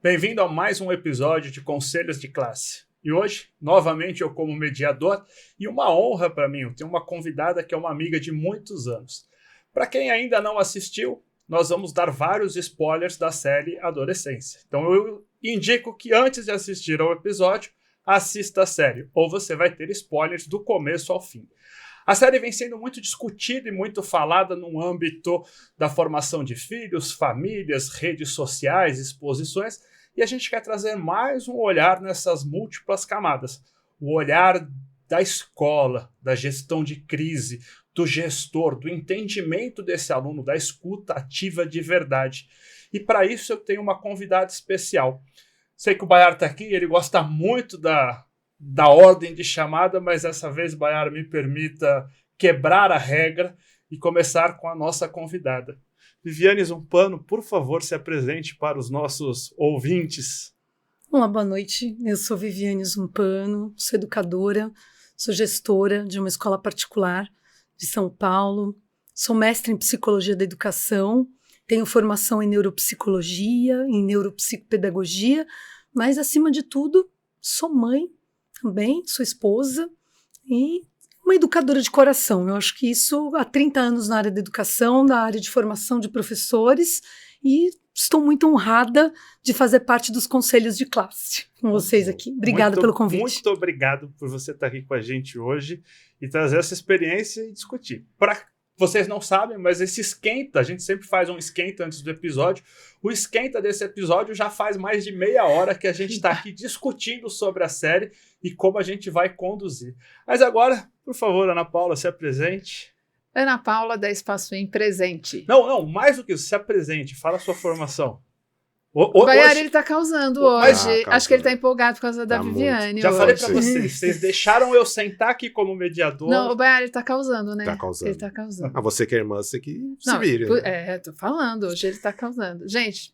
Bem-vindo a mais um episódio de Conselhos de Classe. E hoje, novamente, eu como mediador, e uma honra para mim, eu tenho uma convidada que é uma amiga de muitos anos. Para quem ainda não assistiu, nós vamos dar vários spoilers da série Adolescência. Então eu indico que antes de assistir ao episódio, assista a série, ou você vai ter spoilers do começo ao fim. A série vem sendo muito discutida e muito falada no âmbito da formação de filhos, famílias, redes sociais, exposições, e a gente quer trazer mais um olhar nessas múltiplas camadas. O olhar da escola, da gestão de crise, do gestor, do entendimento desse aluno, da escuta ativa de verdade. E para isso eu tenho uma convidada especial. Sei que o Baiar está aqui, ele gosta muito da ordem de chamada, mas dessa vez, Baiar, me permita quebrar a regra e começar com a nossa convidada. Viviane Zumpano, por favor, se apresente para os nossos ouvintes. Olá, boa noite. Eu sou Viviane Zumpano, sou educadora, sou gestora de uma escola particular de São Paulo, sou mestre em Psicologia da Educação, tenho formação em Neuropsicologia, em Neuropsicopedagogia, mas, acima de tudo, sou mãe também, sou esposa e uma educadora de coração. Eu acho que isso há 30 anos na área da educação, na área de formação de professores, e estou muito honrada de fazer parte dos conselhos de classe com vocês aqui. Obrigada pelo convite. Muito obrigado por você estar aqui com a gente hoje e trazer essa experiência e discutir. Vocês não sabem, mas esse esquenta, a gente sempre faz um esquenta antes do episódio. O esquenta desse episódio já faz mais de meia hora que a gente está aqui discutindo sobre a série e como a gente vai conduzir. Mas agora, por favor, Ana Paula, se apresente. Ana Paula da Espaço em presente. Não, mais do que isso, se apresente, fala a sua formação. O Baiar, ele tá causando hoje. Acho que ele tá empolgado por causa da Viviane. Já falei pra vocês deixaram eu sentar aqui como mediador. Não, o Baiar, ele tá causando, né? Tá causando. Ele tá causando. Ah, você que é irmã, você que se vira. Né? Tô falando, hoje ele tá causando. Gente,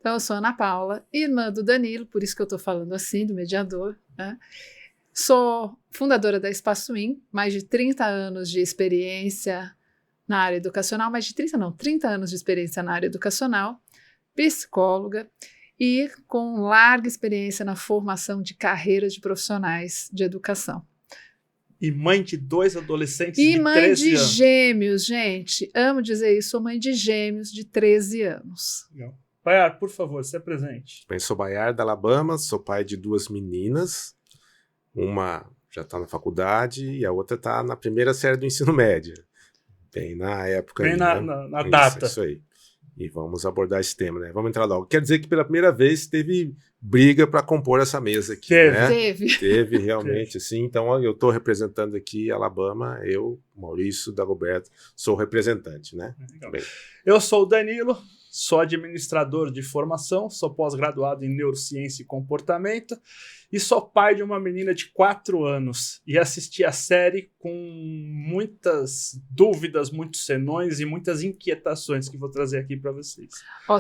então eu sou Ana Paula, irmã do Danilo, por isso que eu tô falando assim, do mediador, né? Sou fundadora da Espaço In, mais de 30 anos de experiência na área educacional, 30 anos de experiência na área educacional, psicóloga e com larga experiência na formação de carreiras de profissionais de educação. E mãe de 2 adolescentes de 13 anos. E mãe de gêmeos, gente. Amo dizer isso, sou mãe de gêmeos de 13 anos. Legal. Baiar, por favor, se apresente. Eu sou Baiar da Alabama, sou pai de 2 meninas. Uma já está na faculdade e a outra está na primeira série do ensino médio. Bem na época. Bem aí, na data. Isso aí. E vamos abordar esse tema, né? Vamos entrar logo. Quer dizer que pela primeira vez teve briga para compor essa mesa aqui, né? Teve realmente, assim. Então eu estou representando aqui Alabama, eu, Maurício Dagoberto, sou representante, né? Bem. Eu sou o Danilo, sou administrador de formação, sou pós-graduado em Neurociência e Comportamento e sou pai de uma menina de 4 anos e assisti a série com muitas dúvidas, muitos senões e muitas inquietações que vou trazer aqui para vocês.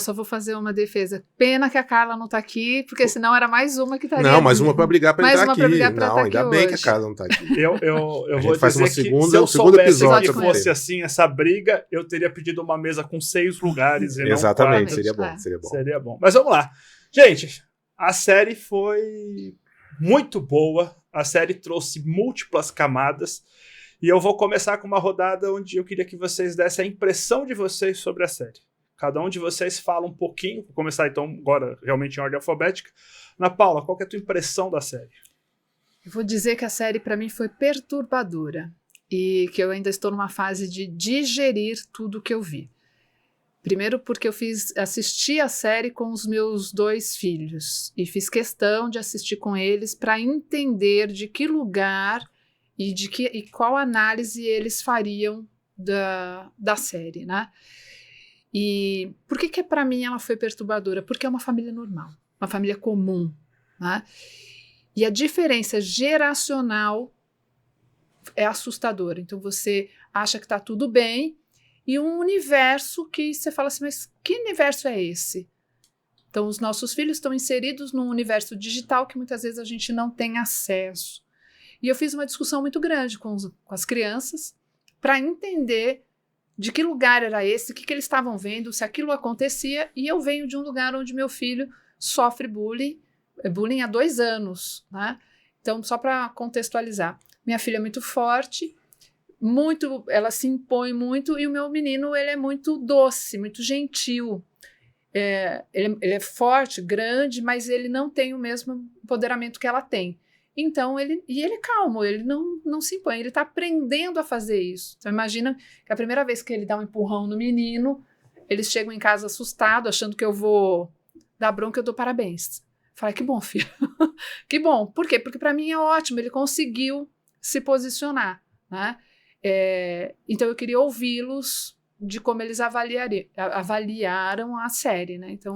Só vou fazer uma defesa. Pena que a Carla não tá aqui, porque senão era mais uma que estaria. Não, mais uma para brigar para entrar aqui. Não, ainda bem que a Carla não tá aqui. Eu vou faz dizer uma que se eu soubesse que fosse ter. assim essa briga, eu teria pedido uma mesa com 6 lugares e Exatamente, não 4. Seria bom. Mas vamos lá. Gente, a série foi muito boa. A série trouxe múltiplas camadas. E eu vou começar com uma rodada onde eu queria que vocês dessem a impressão de vocês sobre a série. Cada um de vocês fala um pouquinho. Vou começar então agora realmente em ordem alfabética. Ana Paula, qual que é a tua impressão da série? Eu vou dizer que a série para mim foi perturbadora. E que eu ainda estou numa fase de digerir tudo que eu vi. Primeiro porque eu assisti a série com os meus 2 filhos e fiz questão de assistir com eles para entender de que lugar e qual análise eles fariam da série, né? E por que para mim ela foi perturbadora? Porque é uma família normal, uma família comum, né? E a diferença geracional é assustadora. Então você acha que está tudo bem e um universo que você fala assim, mas que universo é esse? Então os nossos filhos estão inseridos num universo digital que muitas vezes a gente não tem acesso. E eu fiz uma discussão muito grande com as crianças para entender de que lugar era esse, o que eles estavam vendo, se aquilo acontecia. E eu venho de um lugar onde meu filho sofre bullying há 2 anos, né? Então, só para contextualizar, minha filha é muito forte, ela se impõe muito, e o meu menino, ele é muito doce, muito gentil. Ele é forte, grande, mas ele não tem o mesmo empoderamento que ela tem. Então, ele é calmo, ele não se impõe, ele está aprendendo a fazer isso. Então, imagina que a primeira vez que ele dá um empurrão no menino, eles chegam em casa assustados, achando que eu vou dar bronca, eu dou parabéns. Falei, que bom, filho. Que bom. Por quê? Porque para mim é ótimo, ele conseguiu se posicionar, né? Então, eu queria ouvi-los de como eles avaliaram a série, né? Então...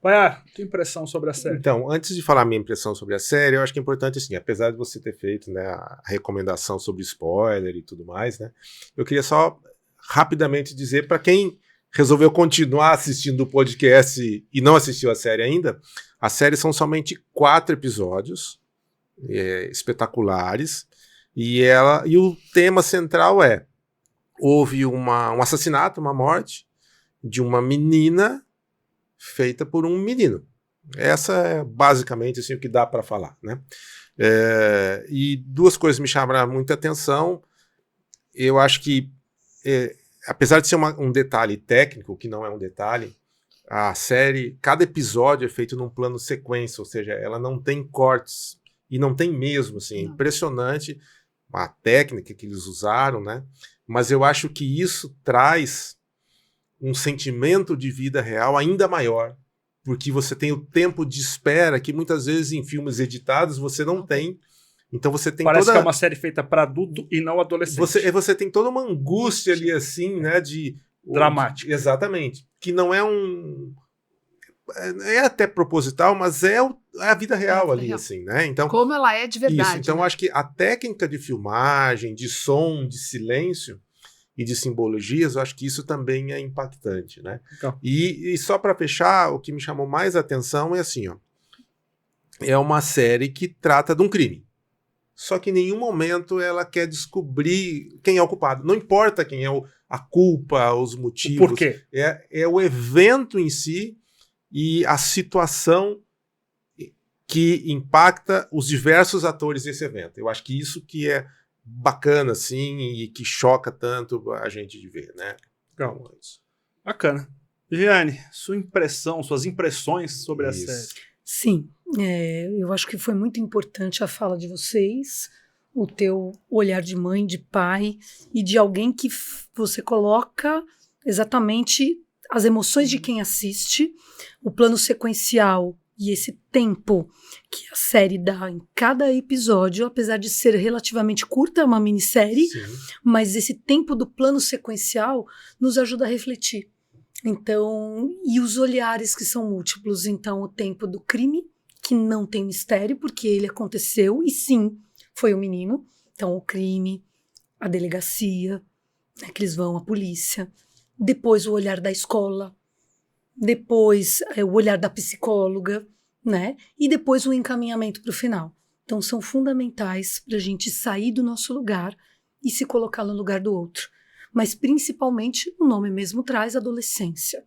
Maiara, tua impressão sobre a série? Então, antes de falar minha impressão sobre a série, eu acho que é importante, assim, apesar de você ter feito, né, a recomendação sobre spoiler e tudo mais, né, eu queria só rapidamente dizer para quem resolveu continuar assistindo o podcast e não assistiu a série ainda, a série são somente 4 episódios espetaculares, e o tema central houve um assassinato, uma morte de uma menina feita por um menino. Essa é basicamente assim, o que dá para falar, né? E 2 coisas me chamaram muita atenção. Eu acho que, apesar de ser um detalhe técnico, que não é um detalhe, a série, cada episódio é feito num plano sequência, ou seja, ela não tem cortes, e não tem mesmo, assim, é impressionante a técnica que eles usaram, né? Mas eu acho que isso traz um sentimento de vida real ainda maior, porque você tem o tempo de espera que muitas vezes em filmes editados você não tem. Então você tem Parece que é uma série feita para adulto e não adolescente. Você tem toda uma angústia ali assim, né, dramática. Exatamente. Que não é é até proposital, mas é a vida real ali, assim, né? Então, como ela é de verdade. Isso, então né? acho que a técnica de filmagem, de som, de silêncio e de simbologias, eu acho que isso também é impactante, né? Então. E só para fechar, o que me chamou mais atenção é assim, ó, é uma série que trata de um crime. Só que em nenhum momento ela quer descobrir quem é o culpado. Não importa quem é a culpa, os motivos. Por quê? É o evento em si e a situação que impacta os diversos atores desse evento. Eu acho que isso que é bacana, assim, e que choca tanto a gente de ver, né? Legal. Bacana. Viviane, suas impressões sobre a série. Sim, eu acho que foi muito importante a fala de vocês, o teu olhar de mãe, de pai e de alguém que você coloca exatamente as emoções de quem assiste, o plano sequencial e esse tempo que a série dá em cada episódio, apesar de ser relativamente curta, é uma minissérie, Sim. Mas esse tempo do plano sequencial nos ajuda a refletir. Então, e os olhares que são múltiplos. Então, o tempo do crime, que não tem mistério, porque ele aconteceu, e sim, foi o menino. Então, o crime, a delegacia, né, que eles vão, a polícia. Depois, o olhar da escola. Depois, o olhar da psicóloga, né? E depois, o encaminhamento para o final. Então, são fundamentais para a gente sair do nosso lugar e se colocar no lugar do outro. Mas, principalmente, o nome mesmo traz adolescência.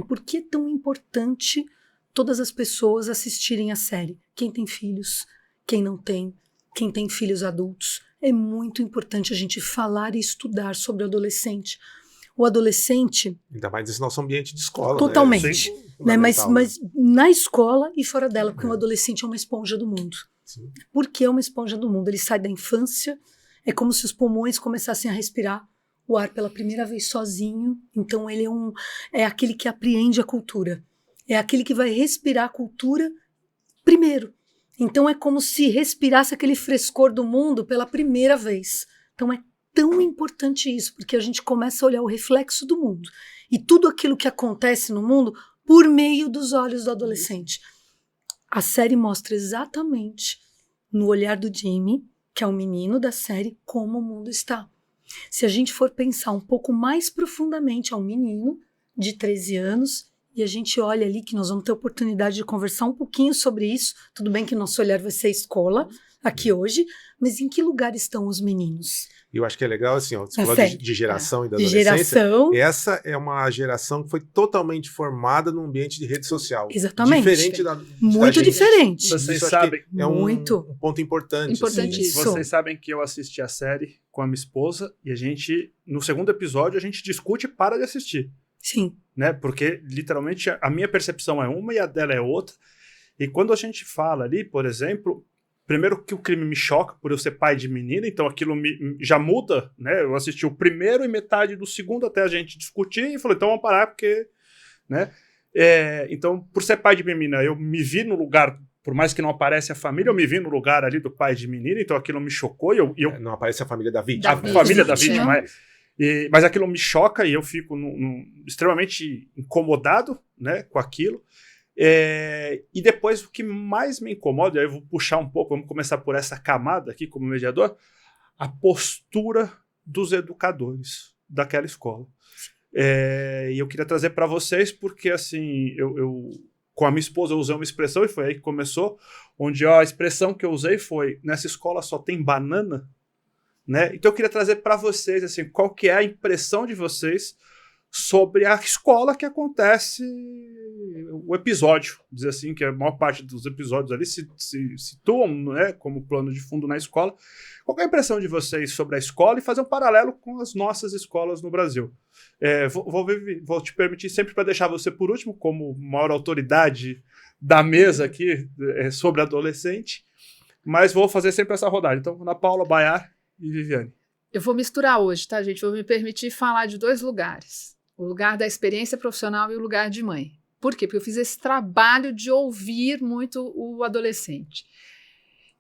Por que é tão importante todas as pessoas assistirem a série? Quem tem filhos, quem não tem, quem tem filhos adultos. É muito importante a gente falar e estudar sobre o adolescente. O adolescente... Ainda mais nesse nosso ambiente de escola. Totalmente. Né? Mas na escola e fora dela, porque o adolescente é uma esponja do mundo. Sim. Por que é uma esponja do mundo? Ele sai da infância, é como se os pulmões começassem a respirar o ar pela primeira vez sozinho. Então ele é aquele que apreende a cultura. É aquele que vai respirar a cultura primeiro. Então é como se respirasse aquele frescor do mundo pela primeira vez. Então é tão importante isso, porque a gente começa a olhar o reflexo do mundo. E tudo aquilo que acontece no mundo por meio dos olhos do adolescente. A série mostra exatamente, no olhar do Jamie, que é o menino da série, como o mundo está. Se a gente for pensar um pouco mais profundamente, é um menino de 13 anos, e a gente olha ali que nós vamos ter oportunidade de conversar um pouquinho sobre isso. Tudo bem que nosso olhar vai ser escola, aqui hoje, mas em que lugar estão os meninos? Eu acho que é legal, assim, ó, você falou de geração e da de adolescência. geração. Essa é uma geração que foi totalmente formada num ambiente de rede social. Exatamente. Diferente da Muito gente. diferente. Vocês sabem. É muito. Um ponto importante. Importantíssimo. Assim. Vocês sabem que eu assisti a série com a minha esposa e a gente, no segundo episódio, a gente discute e para de assistir. Sim. Né? Porque, literalmente, a minha percepção é uma e a dela é outra. E quando a gente fala ali, por exemplo, primeiro que o crime me choca por eu ser pai de menina, então aquilo já muda, né? Eu assisti o primeiro e metade do segundo até a gente discutir e falei, então vamos parar porque, né? Então, por ser pai de menina, eu me vi no lugar, por mais que não apareça a família, eu me vi no lugar ali do pai de menina, então aquilo me chocou. Não aparece a família da vítima. A família da vítima, mas aquilo me choca e eu fico extremamente incomodado, né, com aquilo. E depois o que mais me incomoda, aí eu vou puxar um pouco, vamos começar por essa camada aqui como mediador, a postura dos educadores daquela escola. E eu queria trazer para vocês porque assim, eu com a minha esposa eu usei uma expressão e foi aí que começou, onde a expressão que eu usei foi, nessa escola só tem banana, né? Então eu queria trazer para vocês assim, qual que é a impressão de vocês sobre a escola que acontece o episódio, dizer assim, que a maior parte dos episódios ali se situam, né, como plano de fundo na escola. Qual é a impressão de vocês sobre a escola e fazer um paralelo com as nossas escolas no Brasil? Vou te permitir sempre para deixar você por último, como maior autoridade da mesa aqui sobre adolescente, mas vou fazer sempre essa rodada. Então, Ana Paula, Bayar e Viviane. Eu vou misturar hoje, tá, gente? Vou me permitir falar de 2 lugares. O lugar da experiência profissional e o lugar de mãe. Por quê? Porque eu fiz esse trabalho de ouvir muito o adolescente.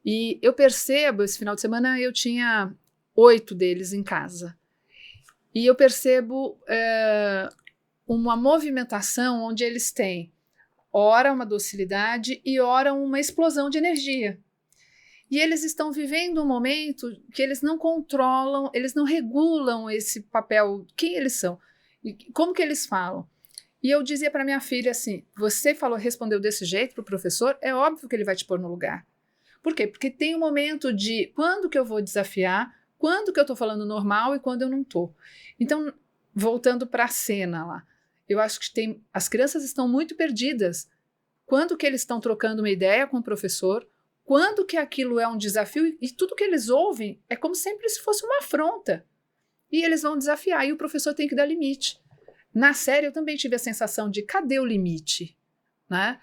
E eu percebo, esse final de semana eu tinha 8 deles em casa. E eu percebo uma movimentação onde eles têm, ora uma docilidade e ora uma explosão de energia. E eles estão vivendo um momento que eles não controlam, eles não regulam esse papel, quem eles são. E como que eles falam? E eu dizia para minha filha assim, você respondeu desse jeito para o professor, é óbvio que ele vai te pôr no lugar. Por quê? Porque tem um momento de quando que eu vou desafiar, quando que eu estou falando normal e quando eu não estou. Então, voltando para a cena lá, eu acho que as crianças estão muito perdidas. Quando que eles estão trocando uma ideia com o professor, quando que aquilo é um desafio e tudo que eles ouvem é como sempre se fosse uma afronta. E eles vão desafiar, e o professor tem que dar limite. Na série eu também tive a sensação de cadê o limite? Né?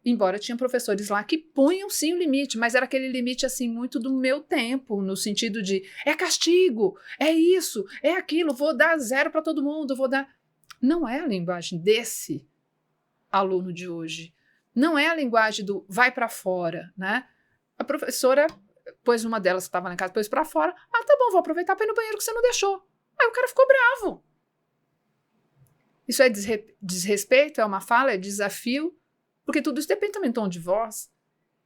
Embora tinha professores lá que punham sim o limite, mas era aquele limite assim muito do meu tempo, no sentido de é castigo, é isso, é aquilo, vou dar 0 para todo mundo, vou dar... Não é a linguagem desse aluno de hoje. Não é a linguagem do vai para fora. Né? A professora... Pois uma delas que estava na casa, pôs pra fora. Ah, tá bom, vou aproveitar para ir no banheiro que você não deixou. Aí o cara ficou bravo. Isso é desrespeito, é uma fala, é desafio, porque tudo isso depende também do tom de voz.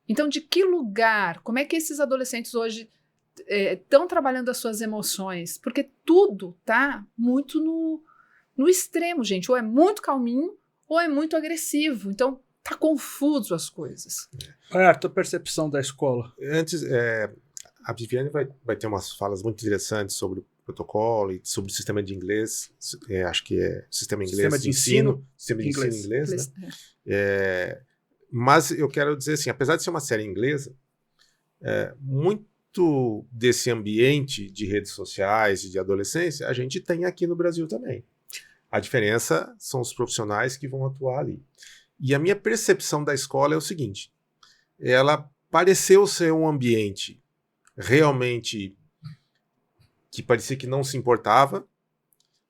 Então, de que lugar, como é que esses adolescentes hoje estão trabalhando as suas emoções? Porque tudo tá muito no extremo, gente. Ou é muito calminho, ou é muito agressivo. Então, tá confuso as coisas. Qual é a tua percepção da escola? Antes, a Viviane vai ter umas falas muito interessantes sobre o protocolo e sobre o sistema de inglês. Acho que é sistema inglês sistema de ensino. Sistema de ensino inglês, né? Mas eu quero dizer assim, apesar de ser uma série inglesa, muito desse ambiente de redes sociais e de adolescência, a gente tem aqui no Brasil também. A diferença são os profissionais que vão atuar ali. E a minha percepção da escola é o seguinte, ela pareceu ser um ambiente realmente que parecia que não se importava,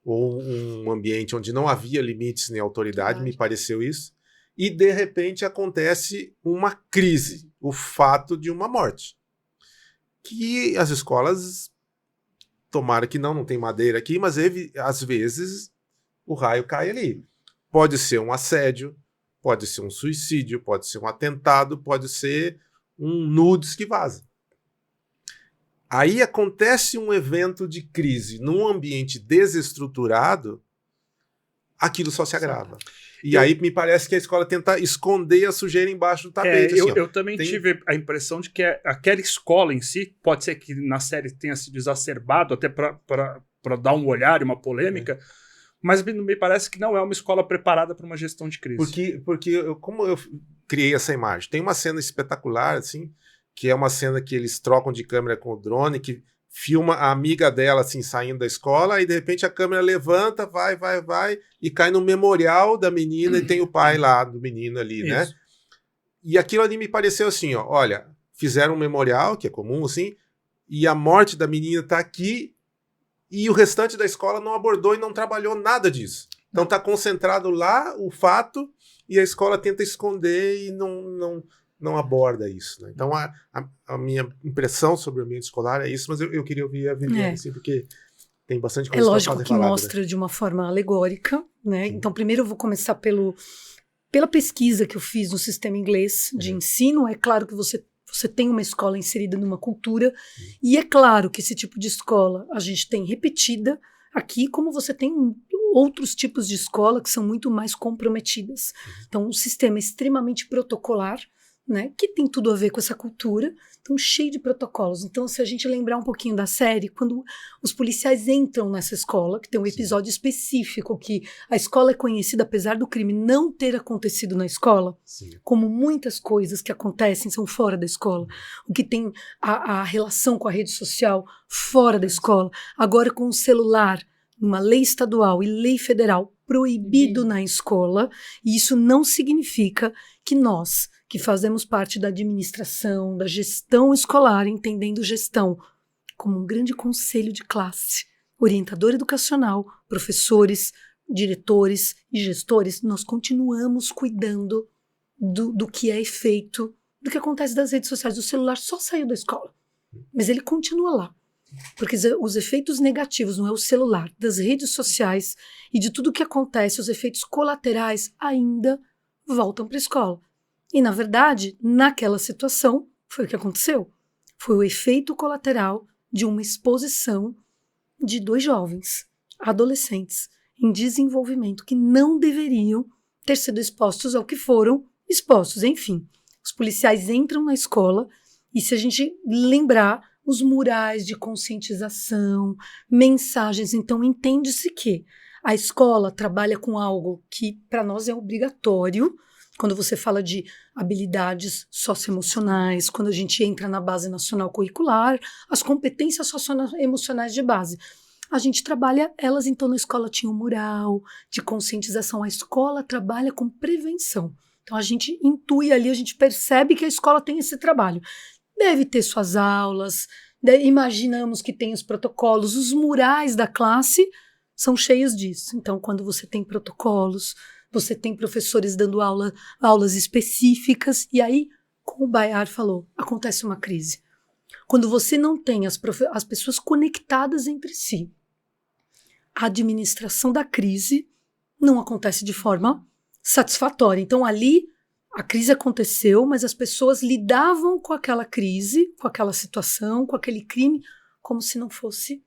ou um ambiente onde não havia limites nem autoridade, me pareceu isso, e de repente acontece uma crise, o fato de uma morte. Que as escolas, tomara que não tem madeira aqui, mas às vezes o raio cai ali. Pode ser um assédio, pode ser um suicídio, pode ser um atentado, pode ser um nudes que vaza. Aí acontece um evento de crise num ambiente desestruturado, aquilo só se agrava. E aí me parece que a escola tenta esconder a sujeira embaixo do tapete. Eu também tive a impressão de que aquela escola em si, pode ser que na série tenha sido exacerbado até para dar um olhar e uma polêmica, mas me parece que não é uma escola preparada para uma gestão de crise. Porque como eu criei essa imagem, tem uma cena espetacular, assim, que é uma cena que eles trocam de câmera com o drone, que filma a amiga dela, assim, saindo da escola, e de repente a câmera levanta, vai, e cai no memorial da menina, e tem o pai lá do menino ali, né? E aquilo ali me pareceu assim, ó, olha, fizeram um memorial, que é comum, assim, e a morte da menina tá aqui, e o restante da escola não abordou e não trabalhou nada disso. Então tá concentrado lá o fato, e a escola tenta esconder e não aborda isso, né? Então a minha impressão sobre o ambiente escolar é isso, mas eu queria ouvir a Viviane, assim, porque tem bastante coisa pra fazer falada. É lógico que mostra né? de uma forma alegórica, né? Então primeiro eu vou começar pela pesquisa que eu fiz no sistema inglês de ensino. É claro que você tem uma escola inserida numa cultura, e é claro que esse tipo de escola a gente tem repetida aqui, como você tem outros tipos de escola que são muito mais comprometidas. Então o sistema é extremamente protocolar, né, que tem tudo a ver com essa cultura, então cheio de protocolos. Então, se a gente lembrar um pouquinho da série, quando os policiais entram nessa escola, que tem um episódio específico, que a escola é conhecida, apesar do crime não ter acontecido na escola, como muitas coisas que acontecem são fora da escola, o que tem a relação com a rede social fora da escola, agora com o celular, uma lei estadual e lei federal proibido na escola, e isso não significa que nós, que fazemos parte da administração, da gestão escolar, entendendo gestão como um grande conselho de classe, orientador educacional, professores, diretores e gestores, nós continuamos cuidando do que é feito, do que acontece das redes sociais. O celular só saiu da escola, mas ele continua lá. Porque os efeitos negativos, não é o celular, das redes sociais e de tudo que acontece, os efeitos colaterais ainda voltam para a escola. E, na verdade, naquela situação, foi o que aconteceu. Foi o efeito colateral de uma exposição de 2 jovens, adolescentes, em desenvolvimento, que não deveriam ter sido expostos ao que foram expostos. Enfim, os policiais entram na escola e, se a gente lembrar, os murais de conscientização, mensagens, então entende-se que a escola trabalha com algo que, para nós, é obrigatório. Quando você fala de habilidades socioemocionais, quando a gente entra na base nacional curricular, as competências socioemocionais de base, a gente trabalha elas. Então na escola tinha um mural de conscientização, a escola trabalha com prevenção. Então a gente intui ali, a gente percebe que a escola tem esse trabalho. Deve ter suas aulas, imaginamos que tem os protocolos, os murais da classe são cheios disso. Então quando você tem protocolos, você tem professores dando aulas específicas, e aí, como o Bayar falou, acontece uma crise. Quando você não tem as pessoas conectadas entre si, a administração da crise não acontece de forma satisfatória. Então, ali, a crise aconteceu, mas as pessoas lidavam com aquela crise, com aquela situação, com aquele crime, como se não fosse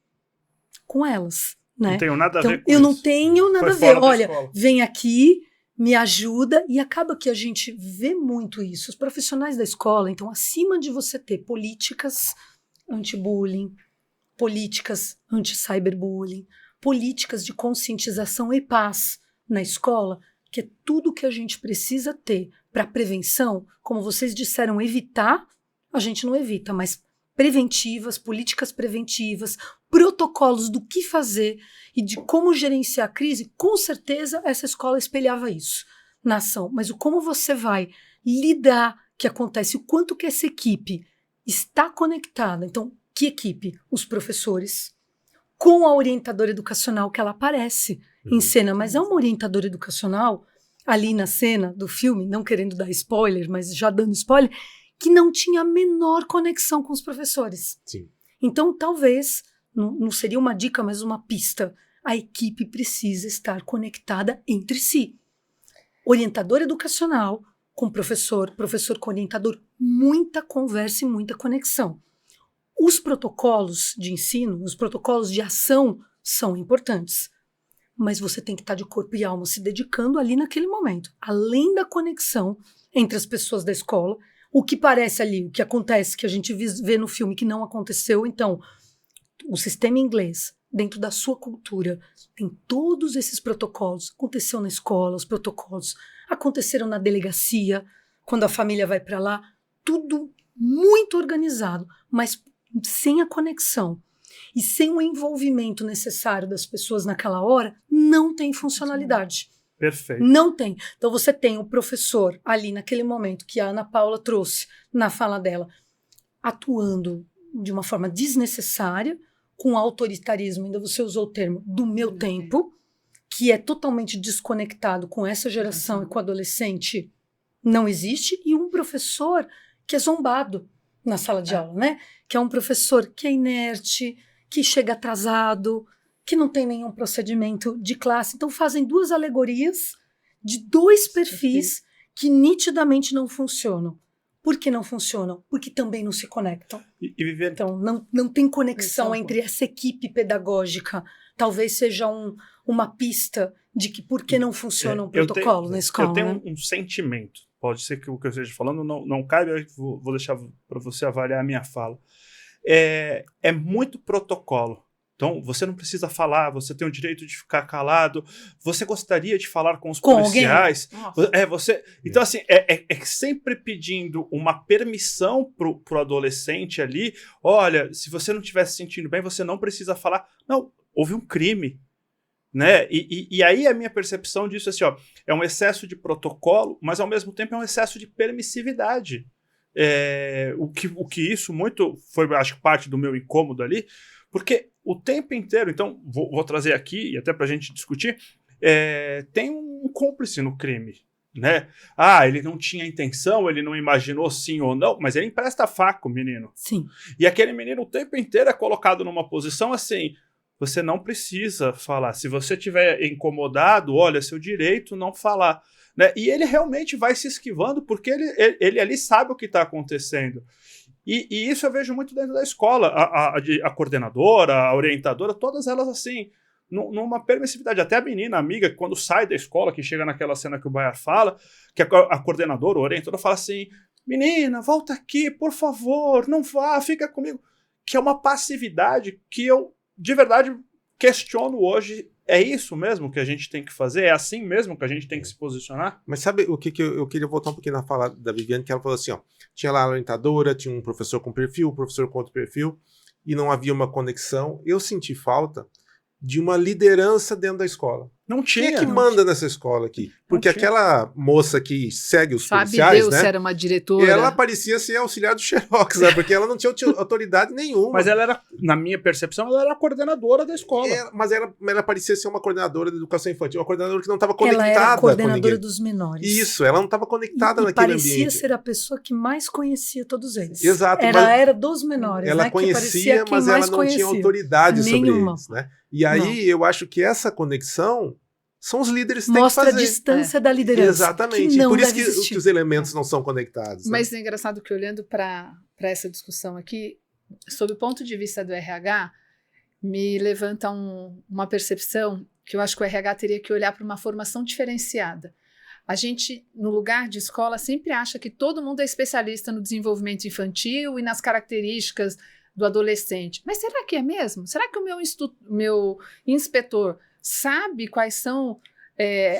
com elas. Né? Não tenho nada a ver com eu isso. Não tenho nada a ver. Olha, vem aqui, me ajuda, e acaba que a gente vê muito isso. Os profissionais da escola, então, acima de você ter políticas anti-bullying, políticas anti-cyberbullying, políticas de conscientização e paz na escola, que é tudo que a gente precisa ter para prevenção, como vocês disseram, evitar, a gente não evita, mas preventivas, políticas preventivas, protocolos do que fazer e de como gerenciar a crise, com certeza essa escola espelhava isso na ação. Mas o como você vai lidar que acontece, o quanto que essa equipe está conectada. Então, que equipe? Os professores, com a orientadora educacional que ela aparece em cena, mas é uma orientadora educacional ali na cena do filme, não querendo dar spoiler, mas já dando spoiler, que não tinha a menor conexão com os professores. Sim. Então, talvez, não seria uma dica, mas uma pista, a equipe precisa estar conectada entre si. Orientador educacional com professor com orientador, muita conversa e muita conexão. Os protocolos de ensino, os protocolos de ação são importantes, mas você tem que estar de corpo e alma se dedicando ali naquele momento. Além da conexão entre as pessoas da escola, o que parece ali, o que acontece, que a gente vê no filme que não aconteceu. Então, o sistema inglês, dentro da sua cultura, tem todos esses protocolos. Aconteceu na escola, os protocolos aconteceram na delegacia, quando a família vai para lá, tudo muito organizado, mas sem a conexão e sem o envolvimento necessário das pessoas naquela hora, não tem funcionalidade. Perfeito. Não tem. Então você tem o professor ali naquele momento que a Ana Paula trouxe na fala dela, atuando de uma forma desnecessária, com autoritarismo, ainda você usou o termo do meu tempo, que é totalmente desconectado com essa geração e com o adolescente, não existe, e um professor que é zombado na sala de aula, né? Que é um professor que é inerte, que chega atrasado, que não tem nenhum procedimento de classe. Então fazem duas alegorias de dois perfis que nitidamente não funcionam. Por que não funcionam? Porque também não se conectam. Então não tem conexão entre essa equipe pedagógica. Talvez seja uma pista de que por que não funciona um protocolo na escola. Eu tenho um sentimento. Pode ser que o que eu esteja falando não caiba, eu vou deixar para você avaliar a minha fala. É muito protocolo. Então, você não precisa falar, você tem o direito de ficar calado, você gostaria de falar com os policiais. Então, assim, é sempre pedindo uma permissão pro adolescente ali. Olha, se você não estiver se sentindo bem, você não precisa falar. Não, houve um crime. Né? E aí a minha percepção disso é assim, ó, é um excesso de protocolo, mas ao mesmo tempo é um excesso de permissividade. O que isso muito foi, acho que parte do meu incômodo ali, porque o tempo inteiro, então vou trazer aqui, e até para a gente discutir, tem um cúmplice no crime. Né? Ele não tinha intenção, ele não imaginou sim ou não, mas ele empresta faca, o menino. Sim. E aquele menino o tempo inteiro é colocado numa posição assim, você não precisa falar. Se você estiver incomodado, olha, seu direito não falar. Né? E ele realmente vai se esquivando porque ele ali sabe o que está acontecendo. E isso eu vejo muito dentro da escola. A coordenadora, a orientadora, todas elas assim, numa permissividade. Até a menina, a amiga, quando sai da escola, que chega naquela cena que o Baiar fala, que a coordenadora, a orientadora fala assim, menina, volta aqui, por favor, não vá, fica comigo. Que é uma passividade que eu de verdade questiono hoje, é isso mesmo que a gente tem que fazer? É assim mesmo que a gente tem que se posicionar? Mas sabe o que eu queria voltar um pouquinho na fala da Viviane, que ela falou assim, ó, tinha lá a orientadora, tinha um professor com perfil, um professor com outro perfil, e não havia uma conexão. Eu senti falta de uma liderança dentro da escola. Não tinha. Quem é que manda nessa escola aqui? Porque aquela moça que segue os policiais, Deus, né? Era uma diretora. Ela parecia ser auxiliar do Xerox, né? Porque ela não tinha autoridade nenhuma. Mas ela era, na minha percepção, ela era a coordenadora da escola. Mas ela parecia ser uma coordenadora de educação infantil, uma coordenadora que não estava conectada. Ela era a coordenadora dos menores. Isso, ela não estava conectada naquele ambiente. Parecia ser a pessoa que mais conhecia todos eles. Exato. Ela era dos menores, ela né? conhecia, mas ela não tinha autoridade sobre eles, né? E aí eu acho que essa conexão são os líderes que têm que fazer. Mostra a distância da liderança. Exatamente. Por isso que os elementos não são conectados. Mas é engraçado que olhando para essa discussão aqui, sob o ponto de vista do RH, me levanta uma percepção que eu acho que o RH teria que olhar para uma formação diferenciada. A gente, no lugar de escola, sempre acha que todo mundo é especialista no desenvolvimento infantil e nas características do adolescente. Mas será que é mesmo? Será que o meu inspetor sabe quais são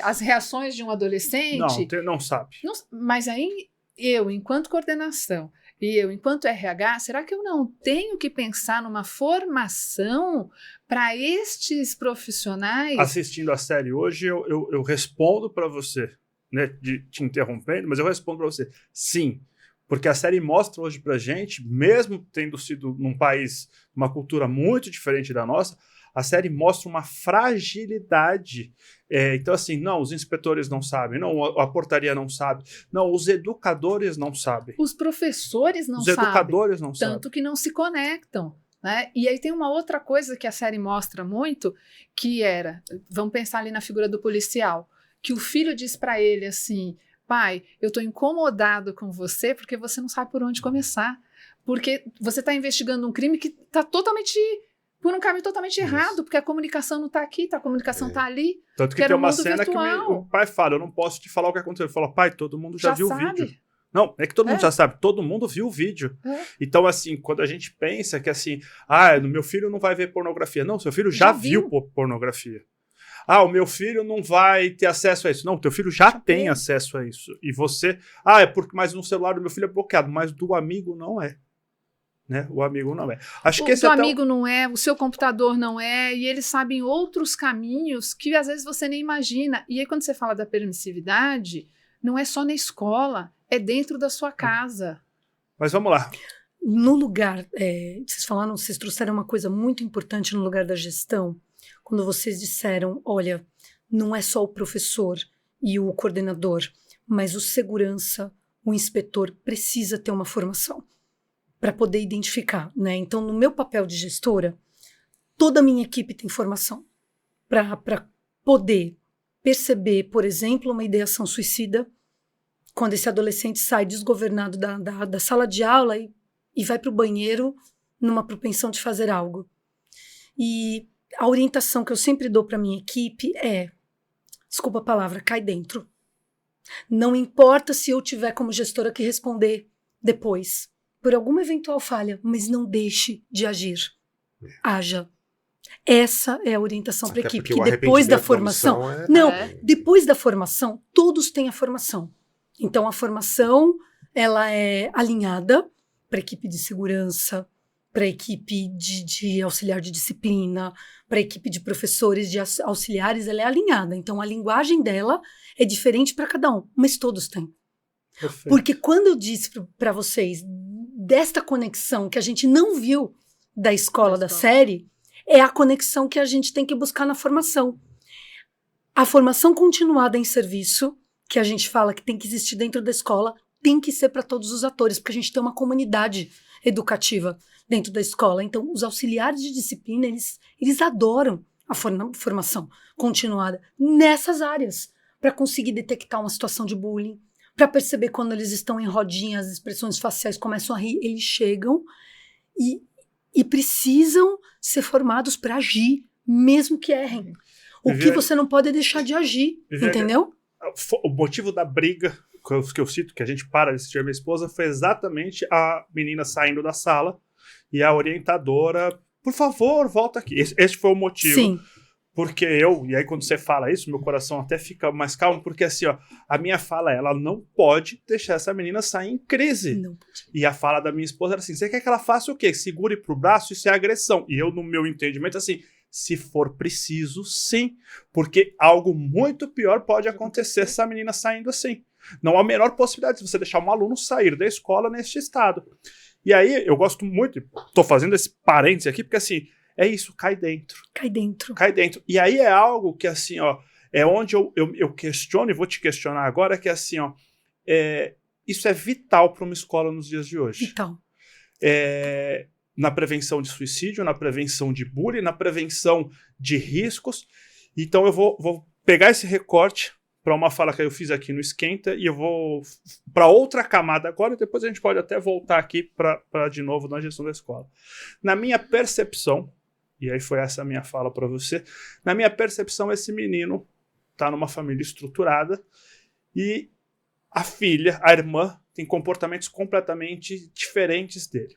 as reações de um adolescente? Não sabe. Mas aí eu, enquanto coordenação, e eu, enquanto RH, será que eu não tenho que pensar numa formação para estes profissionais? Assistindo a série hoje, eu respondo para você, né, te interrompendo, mas eu respondo para você, sim. Porque a série mostra hoje pra gente, mesmo tendo sido num país, uma cultura muito diferente da nossa, a série mostra uma fragilidade. Então, assim, não, os inspetores não sabem, não, a portaria não sabe, não, os educadores não sabem. Os professores não sabem. Os educadores não sabem. Tanto que não se conectam. Né? E aí tem uma outra coisa que a série mostra muito, que vamos pensar ali na figura do policial, que o filho diz para ele assim, pai, eu estou incomodado com você porque você não sabe por onde começar. Porque você está investigando um crime que está totalmente por um caminho totalmente errado, porque a comunicação não está aqui, a comunicação está ali. Tanto que tem uma cena virtual. Que o pai fala, eu não posso te falar o que aconteceu. Ele fala, pai, todo mundo já viu o vídeo. Não, é que todo mundo já sabe, todo mundo viu o vídeo. Então, assim, quando a gente pensa que assim, meu filho não vai ver pornografia. Não, seu filho já viu pornografia. O meu filho não vai ter acesso a isso. Não, teu filho já tem acesso a isso. E você, mas no celular do meu filho é bloqueado, mas do amigo não é. Né? O amigo não é. Acho que esse amigo não é, o seu computador não é, e eles sabem outros caminhos que às vezes você nem imagina. E aí quando você fala da permissividade, não é só na escola, é dentro da sua casa. Mas vamos lá. No lugar, vocês trouxeram uma coisa muito importante no lugar da gestão, quando vocês disseram, olha, não é só o professor e o coordenador, mas o segurança, o inspetor precisa ter uma formação para poder identificar, né? Então, no meu papel de gestora, toda a minha equipe tem formação para poder perceber, por exemplo, uma ideação suicida, quando esse adolescente sai desgovernado da sala de aula e vai para o banheiro numa propensão de fazer algo. E a orientação que eu sempre dou para minha equipe é, desculpa a palavra, cai dentro. Não importa se eu tiver como gestora que responder depois, por alguma eventual falha, mas não deixe de agir. Haja. Essa é a orientação para a equipe, que depois da formação... depois da formação, todos têm a formação. Então, a formação, ela é alinhada para a equipe de segurança, para a equipe de auxiliar de disciplina, para a equipe de professores, de auxiliares, ela é alinhada. Então, a linguagem dela é diferente para cada um, mas todos têm. Perfeito. Porque quando eu disse para vocês desta conexão que a gente não viu da escola, da série, é a conexão que a gente tem que buscar na formação. A formação continuada em serviço, que a gente fala que tem que existir dentro da escola, tem que ser para todos os atores, porque a gente tem uma comunidade educativa dentro da escola. Então, os auxiliares de disciplina, eles adoram a formação continuada nessas áreas, para conseguir detectar uma situação de bullying, para perceber quando eles estão em rodinha, as expressões faciais começam a rir, eles chegam e precisam ser formados para agir, mesmo que errem. O que você não pode é deixar de agir, entendeu? O motivo da briga que eu cito, que a gente para de assistir a minha esposa, foi exatamente a menina saindo da sala e a orientadora, por favor, volta aqui. Esse foi o motivo. Sim. Porque e aí quando você fala isso, meu coração até fica mais calmo, porque assim, a minha fala, ela não pode deixar essa menina sair em crise. Não. E a fala da minha esposa era assim, você quer que ela faça o quê? Segure pro braço, isso é agressão. E eu, no meu entendimento, assim, se for preciso, sim. Porque algo muito pior pode acontecer essa menina saindo assim. Não há a menor possibilidade de você deixar um aluno sair da escola neste estado. E aí, eu gosto muito, tô fazendo esse parênteses aqui, porque assim, é isso, cai dentro. Cai dentro. Cai dentro. E aí é algo que, assim, é onde eu questiono, e vou te questionar agora, que assim, isso é vital para uma escola nos dias de hoje. Vital. Na prevenção de suicídio, na prevenção de bullying, na prevenção de riscos. Então eu vou pegar esse recorte para uma fala que eu fiz aqui no Esquenta e eu vou para outra camada agora e depois a gente pode até voltar aqui para de novo na gestão da escola. Na minha percepção, e aí foi essa a minha fala para você, na minha percepção esse menino está numa família estruturada e a filha, a irmã, tem comportamentos completamente diferentes dele.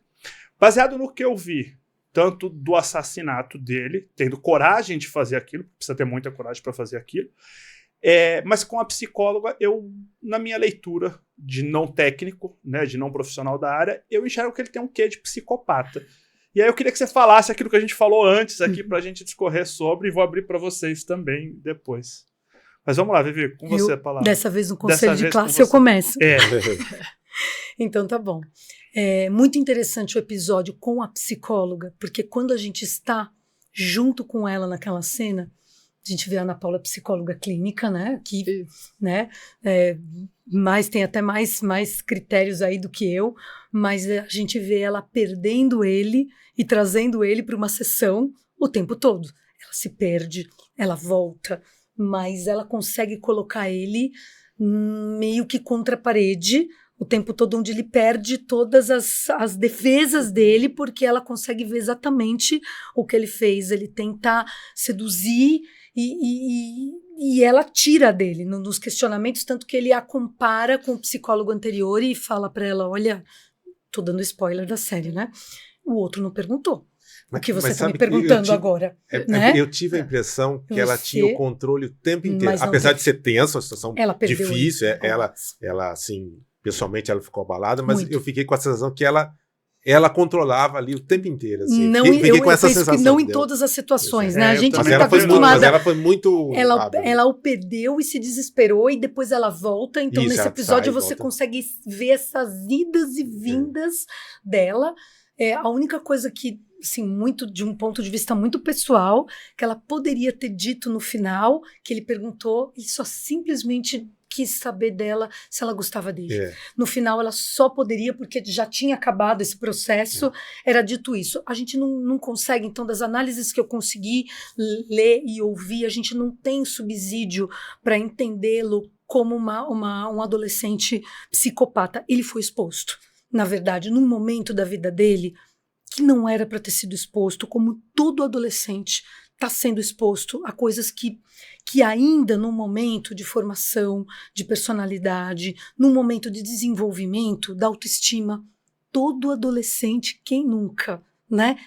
Baseado no que eu vi, tanto do assassinato dele, tendo coragem de fazer aquilo, precisa ter muita coragem para fazer aquilo, mas com a psicóloga, na minha leitura de não técnico, né, de não profissional da área, eu enxergo que ele tem um quê de psicopata. E aí eu queria que você falasse aquilo que a gente falou antes aqui para a gente discorrer sobre e vou abrir para vocês também depois. Mas vamos lá, Vivi, com você a palavra. Dessa vez no conselho de classe eu começo. Então tá bom. É muito interessante o episódio com a psicóloga, porque quando a gente está junto com ela naquela cena, a gente vê a Ana Paula psicóloga clínica, né? Que, né? Tem até mais critérios aí do que eu, mas a gente vê ela perdendo ele e trazendo ele para uma sessão o tempo todo. Ela se perde, ela volta, mas ela consegue colocar ele meio que contra a parede, O tempo todo onde ele perde todas as defesas dele, porque ela consegue ver exatamente o que ele fez. Ele tenta seduzir e ela tira dele nos questionamentos, tanto que ele a compara com o psicólogo anterior e fala para ela, olha, tô dando spoiler da série, né? O outro não perguntou. O que você está me perguntando agora. Né? Eu tive a impressão que ela tinha o controle o tempo inteiro. Apesar de ser tenso, uma situação difícil, ela assim... Pessoalmente ela ficou abalada, mas eu fiquei com a sensação que ela controlava ali o tempo inteiro. Assim. Não, fiquei com essa sensação. Que não em todas as situações, né? A gente não está acostumada. Mas ela foi muito... Ela o perdeu e se desesperou e depois ela volta. Então nesse episódio você consegue ver essas idas e vindas dela. A única coisa que, assim, muito de um ponto de vista muito pessoal, que ela poderia ter dito no final, que ele perguntou e só simplesmente... quis saber dela se ela gostava dele. No final, ela só poderia, porque já tinha acabado esse processo, era dito isso. A gente não consegue, então, das análises que eu consegui ler e ouvir, a gente não tem subsídio para entendê-lo como um adolescente psicopata. Ele foi exposto, na verdade, num momento da vida dele que não era para ter sido exposto, como todo adolescente está sendo exposto a coisas que ainda num momento de formação, de personalidade, num momento de desenvolvimento da autoestima, todo adolescente, quem nunca, né?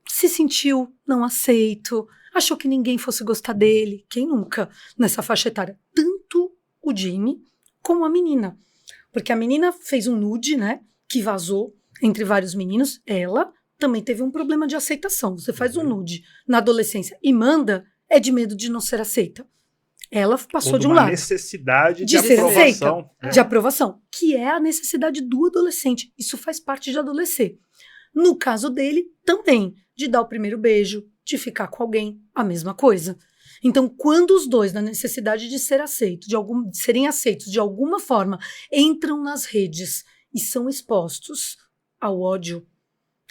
Se sentiu não aceito, achou que ninguém fosse gostar dele, quem nunca nessa faixa etária? Tanto o Jamie como a menina. Porque a menina fez um nude, né? Que vazou entre vários meninos, ela também teve um problema de aceitação. Você faz um nude na adolescência e manda, é de medo de não ser aceita. Ela passou de um lado. Necessidade de aprovação. De aprovação, que é a necessidade do adolescente. Isso faz parte de adolescer. No caso dele, também, de dar o primeiro beijo, de ficar com alguém, a mesma coisa. Então, quando os dois, na necessidade de ser aceito, de serem aceitos de alguma forma, entram nas redes e são expostos ao ódio,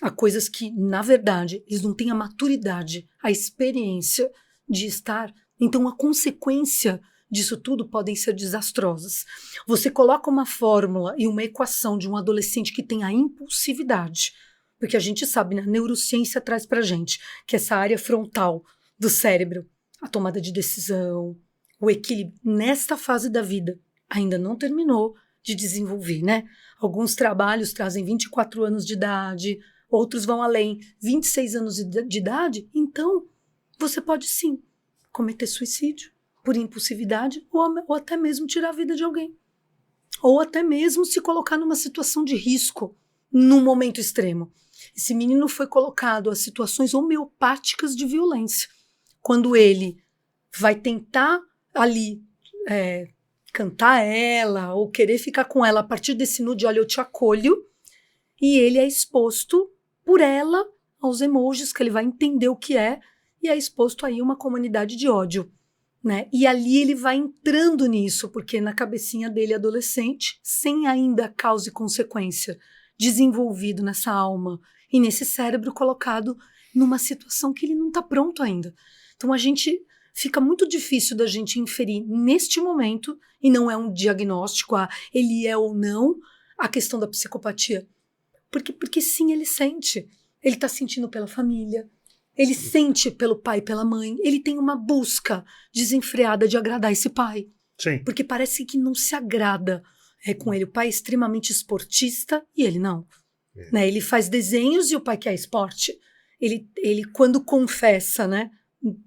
a coisas que, na verdade, eles não têm a maturidade, a experiência de estar. Então, a consequência disso tudo podem ser desastrosas. Você coloca uma fórmula e uma equação de um adolescente que tem a impulsividade, porque a gente sabe, né, a neurociência traz pra gente que essa área frontal do cérebro, a tomada de decisão, o equilíbrio, nesta fase da vida, ainda não terminou de desenvolver, né? Alguns trabalhos trazem 24 anos de idade, outros vão além, 26 anos de idade, então você pode sim cometer suicídio por impulsividade ou até mesmo tirar a vida de alguém. Ou até mesmo se colocar numa situação de risco num momento extremo. Esse menino foi colocado a situações homeopáticas de violência. Quando ele vai tentar ali cantar ela ou querer ficar com ela a partir desse nude, olha, eu te acolho, e ele é exposto por ela aos emojis, que ele vai entender o que é, e é exposto aí a uma comunidade de ódio, né? E ali ele vai entrando nisso, porque na cabecinha dele, adolescente, sem ainda causa e consequência, desenvolvido nessa alma e nesse cérebro colocado numa situação que ele não está pronto ainda. Então fica muito difícil da gente inferir neste momento, e não é um diagnóstico, ele é ou não, a questão da psicopatia. Porque sim, ele sente. Ele está sentindo pela família, ele sente pelo pai e pela mãe, ele tem uma busca desenfreada de agradar esse pai. Sim. Porque parece que não se agrada com ele. O pai é extremamente esportista e ele não. Né? Ele faz desenhos e o pai quer esporte. Ele quando confessa, né?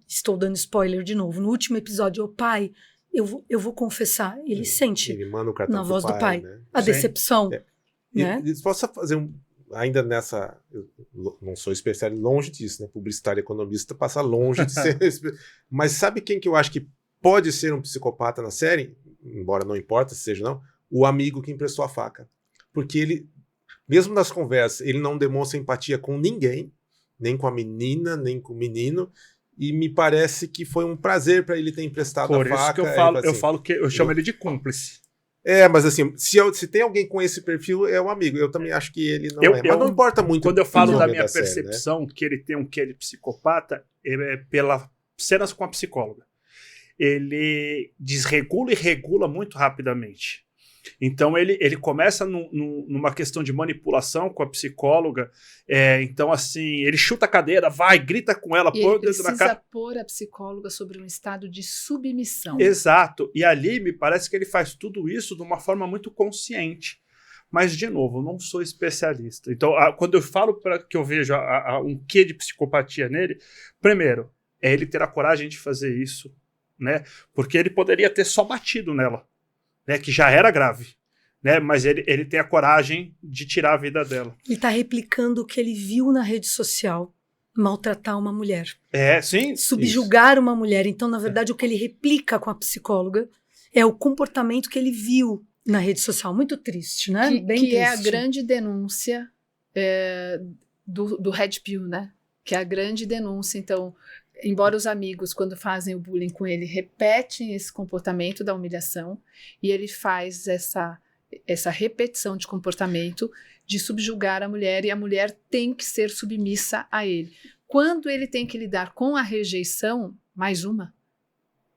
Estou dando spoiler de novo. No último episódio, o pai, eu vou confessar, ele sente ele manda o cartão na voz do pai, né? a decepção. Né? Posso fazer ainda nessa, eu não sou especialista, longe disso, né? Publicitário e economista passa longe de ser. Mas sabe quem que eu acho que pode ser um psicopata na série? Embora não importa se seja não, o amigo que emprestou a faca. Porque ele, mesmo nas conversas, ele não demonstra empatia com ninguém, nem com a menina, nem com o menino. E me parece que foi um prazer para ele ter emprestado a faca. Por isso que eu falo que eu chamo ele de cúmplice. Mas assim, se tem alguém com esse perfil, é um amigo. Eu também acho que ele não é. Mas não importa muito. Quando eu falo da minha percepção, série, né? Que ele tem um quê de psicopata, é pelas cenas com a psicóloga. Ele desregula e regula muito rapidamente. Então ele começa numa questão de manipulação com a psicóloga. Então, assim, ele chuta a cadeira, vai, grita com ela, põe o dedo na cara. Precisa pôr a psicóloga sobre um estado de submissão. Exato. E ali me parece que ele faz tudo isso de uma forma muito consciente. Mas, de novo, eu não sou especialista. Então, quando eu falo que eu vejo um quê de psicopatia nele, primeiro, é ele ter a coragem de fazer isso, né? Porque ele poderia ter só batido nela, né? Que já era grave, né? Mas ele tem a coragem de tirar a vida dela. Ele está replicando o que ele viu na rede social, maltratar uma mulher. Sim. Subjugar uma mulher. Então, na verdade, o que ele replica com a psicóloga é o comportamento que ele viu na rede social. Muito triste, né? Bem triste. É a grande denúncia do Red Pill, né? Que é a grande denúncia. Então, embora os amigos, quando fazem o bullying com ele, repetem esse comportamento da humilhação, e ele faz essa repetição de comportamento de subjugar a mulher, e a mulher tem que ser submissa a ele. Quando ele tem que lidar com a rejeição, mais uma,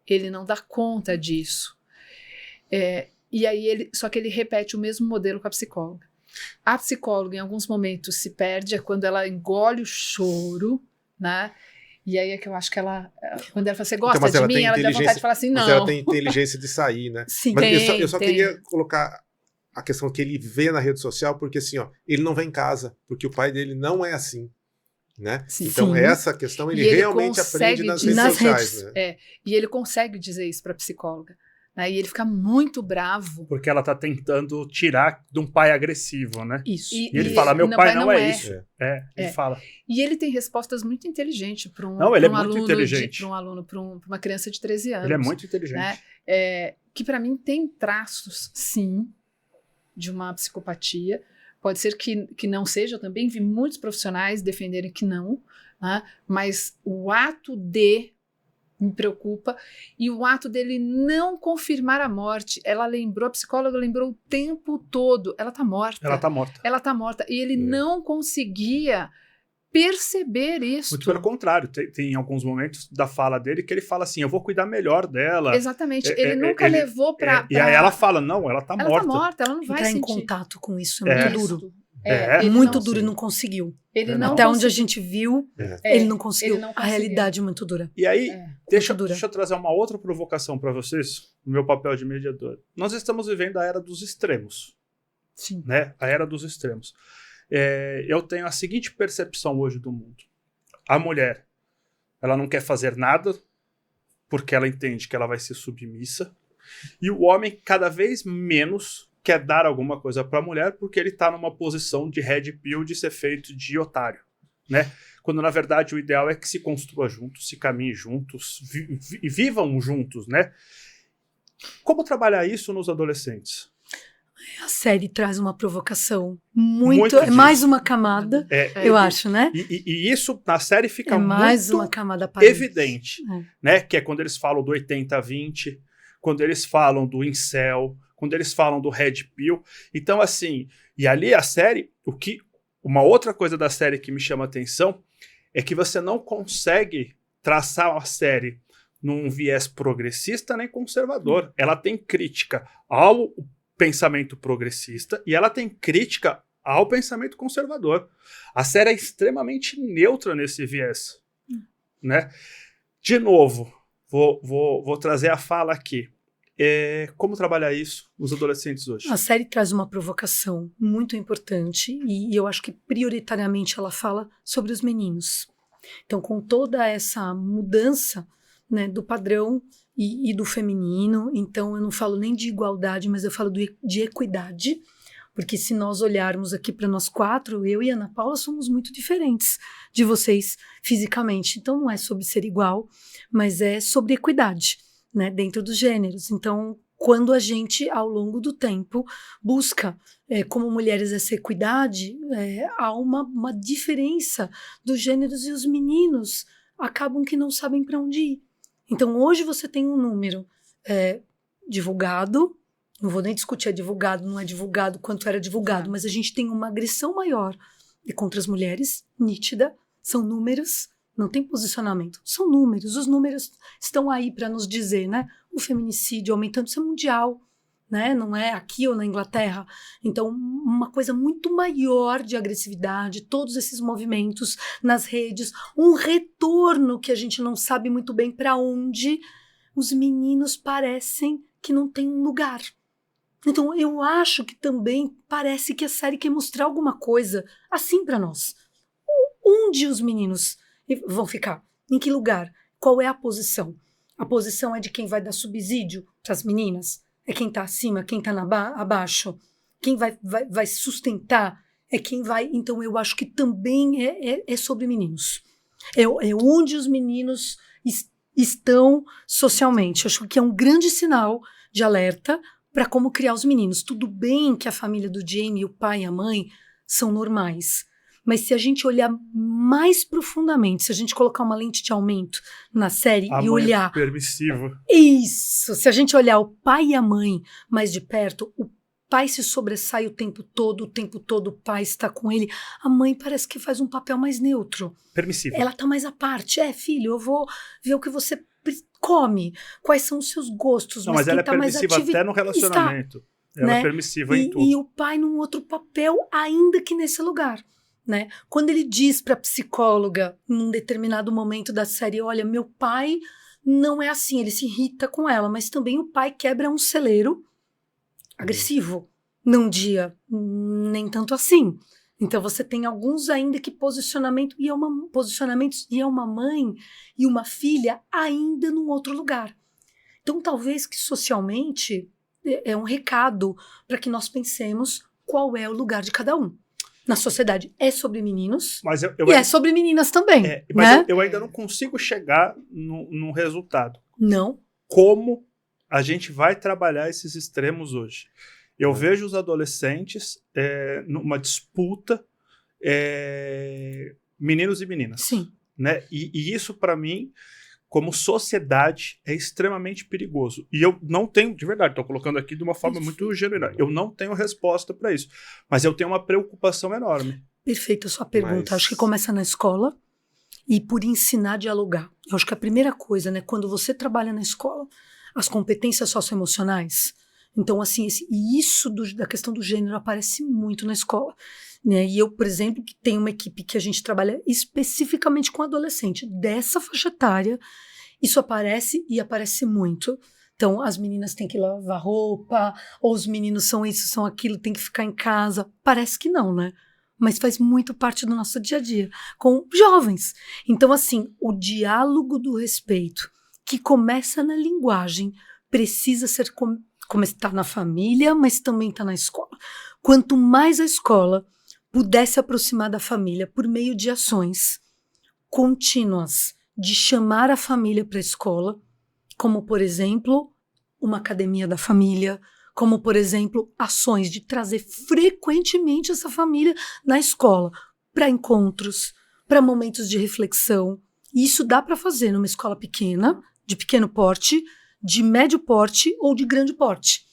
ele não dá conta disso. E aí só que ele repete o mesmo modelo com a psicóloga. A psicóloga, em alguns momentos, se perde, é quando ela engole o choro, né? E aí é que eu acho que quando ela fala, você gosta de mim, ela dá vontade de falar assim, não. Mas ela tem inteligência de sair, né? Sim, mas eu só queria colocar a questão que ele vê na rede social, porque assim, ele não vem em casa, porque o pai dele não é assim, né? Sim. Então essa questão ele realmente aprende nas redes sociais, né? E ele consegue dizer isso para a psicóloga. Né? E ele fica muito bravo. Porque ela tá tentando tirar de um pai agressivo, né? Isso. E ele fala, meu pai não é isso. Ele fala. E ele tem respostas muito inteligentes para um aluno, para uma criança de 13 anos. Ele é muito inteligente. Né? Que para mim tem traços, sim, de uma psicopatia. Pode ser que não seja, eu também vi muitos profissionais defenderem que não, né? Mas o ato me preocupa, e o ato dele não confirmar a morte, a psicóloga lembrou o tempo todo, ela tá morta. Ela tá morta, e ele não conseguia perceber isso. Muito pelo contrário, tem alguns momentos da fala dele que ele fala assim, eu vou cuidar melhor dela. Exatamente, ele nunca levou pra... E aí ela fala, não, ela tá morta. Ela tá morta, ela não vai sentir. Entrar em contato com isso é muito duro. Muito duro e não conseguiu. Até onde a gente viu, ele não conseguiu. A realidade é muito dura. E aí, deixa eu trazer uma outra provocação para vocês, no meu papel de mediador. Nós estamos vivendo a era dos extremos. Sim. Né? A era dos extremos. Eu tenho a seguinte percepção hoje do mundo. A mulher, ela não quer fazer nada porque ela entende que ela vai ser submissa. E o homem, cada vez menos, quer dar alguma coisa para a mulher porque ele está numa posição de red pill, de ser feito de otário, né? Quando, na verdade, o ideal é que se construa juntos, se caminhe juntos, vivam juntos, né? Como trabalhar isso nos adolescentes? A série traz uma provocação muito mais uma camada, eu acho, né? E isso na série fica mais muito uma camada evidente, né? Que é quando eles falam do 80-20, quando eles falam do incel, quando eles falam do red pill. Então, assim, e ali a série, uma outra coisa da série que me chama a atenção é que você não consegue traçar a série num viés progressista nem conservador. Ela tem crítica ao pensamento progressista e ela tem crítica ao pensamento conservador. A série é extremamente neutra nesse viés, né? De novo, vou trazer a fala aqui. Como trabalhar isso nos adolescentes hoje? A série traz uma provocação muito importante e eu acho que prioritariamente ela fala sobre os meninos. Então, com toda essa mudança, né, do padrão e do feminino, então eu não falo nem de igualdade, mas eu falo de equidade, porque se nós olharmos aqui para nós quatro, eu e a Ana Paula somos muito diferentes de vocês fisicamente. Então não é sobre ser igual, mas é sobre equidade, né, dentro dos gêneros. Então, quando a gente, ao longo do tempo, busca, como mulheres, essa equidade, há uma diferença dos gêneros e os meninos acabam que não sabem para onde ir. Então, hoje você tem um número divulgado, não vou nem discutir, é divulgado, não é divulgado, quanto era divulgado, mas a gente tem uma agressão maior contra as mulheres, nítida, são números. Não tem posicionamento, são números. Os números estão aí para nos dizer, né? O feminicídio aumentando, isso é mundial. né? Não é aqui ou na Inglaterra. Então, uma coisa muito maior de agressividade, todos esses movimentos nas redes, um retorno que a gente não sabe muito bem para onde os meninos parecem que não tem um lugar. Então, eu acho que também parece que a série quer mostrar alguma coisa assim para nós. Onde os meninos vão ficar? Em que lugar? Qual é a posição? A posição é de quem vai dar subsídio para as meninas? É quem está acima, quem está abaixo? Quem vai sustentar? É quem vai... Então, eu acho que também é sobre meninos. É onde os meninos estão socialmente. Eu acho que é um grande sinal de alerta para como criar os meninos. Tudo bem que a família do Jamie, o pai e a mãe, são normais. Mas se a gente olhar mais profundamente, se a gente colocar uma lente de aumento na série e olhar... permissivo. Isso! Se a gente olhar o pai e a mãe mais de perto, o pai se sobressai o tempo todo o pai está com ele. A mãe parece que faz um papel mais neutro. Permissivo. Ela está mais à parte. Filho, eu vou ver o que você come, quais são os seus gostos. Não, mas ela é permissiva até no relacionamento. Ela é permissiva em tudo. E o pai num outro papel, ainda que nesse lugar. Né? Quando ele diz para a psicóloga, num determinado momento da série, olha, meu pai não é assim, ele se irrita com ela, mas também o pai quebra um celeiro agressivo, num dia nem tanto assim. Então você tem alguns ainda que posicionamentos e é uma mãe e uma filha ainda num outro lugar. Então talvez que socialmente é um recado para que nós pensemos qual é o lugar de cada um. Na sociedade é sobre meninos é sobre meninas também. Mas né? eu ainda não consigo chegar num resultado. Não. Como a gente vai trabalhar esses extremos hoje? Eu vejo os adolescentes numa disputa meninos e meninas. Sim. Né? E isso, para mim, como sociedade, é extremamente perigoso. E eu não tenho, de verdade, estou colocando aqui de uma forma muito genuína, eu não tenho resposta para isso. Mas eu tenho uma preocupação enorme. Perfeito a sua pergunta. Acho que começa na escola e por ensinar a dialogar. Eu acho que a primeira coisa, né, quando você trabalha na escola, as competências socioemocionais, então, assim, isso da questão do gênero aparece muito na escola. Né? E eu, por exemplo, que tenho uma equipe que a gente trabalha especificamente com adolescente dessa faixa etária, isso aparece e aparece muito. Então, as meninas têm que lavar roupa, ou os meninos são isso, são aquilo, tem que ficar em casa. Parece que não, né? Mas faz muito parte do nosso dia a dia, com jovens. Então, assim, o diálogo do respeito, que começa na linguagem, precisa ser como está na família, mas também está na escola. Quanto mais a escola puder se aproximar da família por meio de ações contínuas, de chamar a família para a escola, como, por exemplo, uma academia da família, como, por exemplo, ações de trazer frequentemente essa família na escola, para encontros, para momentos de reflexão. E isso dá para fazer numa escola pequena, de pequeno porte, de médio porte ou de grande porte.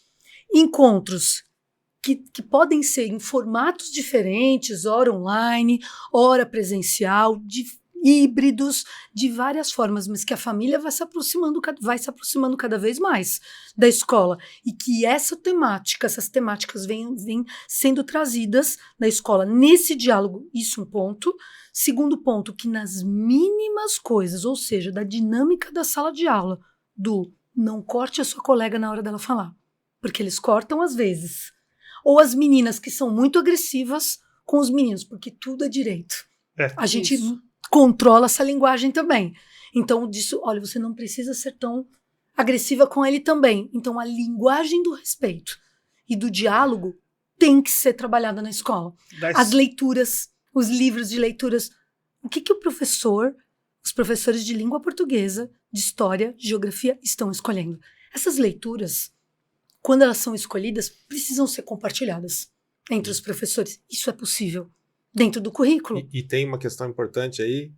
Encontros que podem ser em formatos diferentes, ora online, ora presencial, híbridos, de várias formas, mas que a família vai se aproximando cada vez mais da escola. E que essas temáticas vêm sendo trazidas na escola nesse diálogo. Isso um ponto. Segundo ponto, que nas mínimas coisas, ou seja, da dinâmica da sala de aula, não corte a sua colega na hora dela falar, porque eles cortam às vezes. Ou as meninas que são muito agressivas com os meninos, porque tudo é direito. A gente controla essa linguagem também. Então, disso, olha, você não precisa ser tão agressiva com ele também. Então, a linguagem do respeito e do diálogo tem que ser trabalhada na escola. As leituras, os livros de leituras. O que os professores de língua portuguesa, de história, de geografia, estão escolhendo? Essas leituras, quando elas são escolhidas, precisam ser compartilhadas entre os professores. Isso é possível dentro do currículo. E tem uma questão importante aí,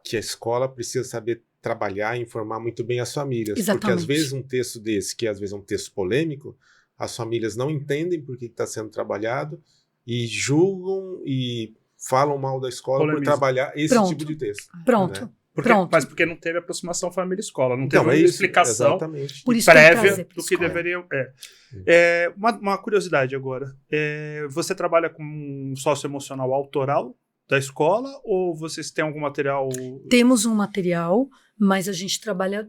que a escola precisa saber trabalhar e informar muito bem as famílias. Exatamente. Porque às vezes um texto desse, que às vezes é um texto polêmico, as famílias não entendem por que está sendo trabalhado e julgam e falam mal da escola por trabalhar esse tipo de texto. Pronto. Né? Mas porque não teve aproximação família-escola, não teve uma explicação Por isso prévia do que deveria... Uma curiosidade agora, você trabalha com um socioemocional autoral da escola ou vocês têm algum material? Temos um material, mas a gente trabalha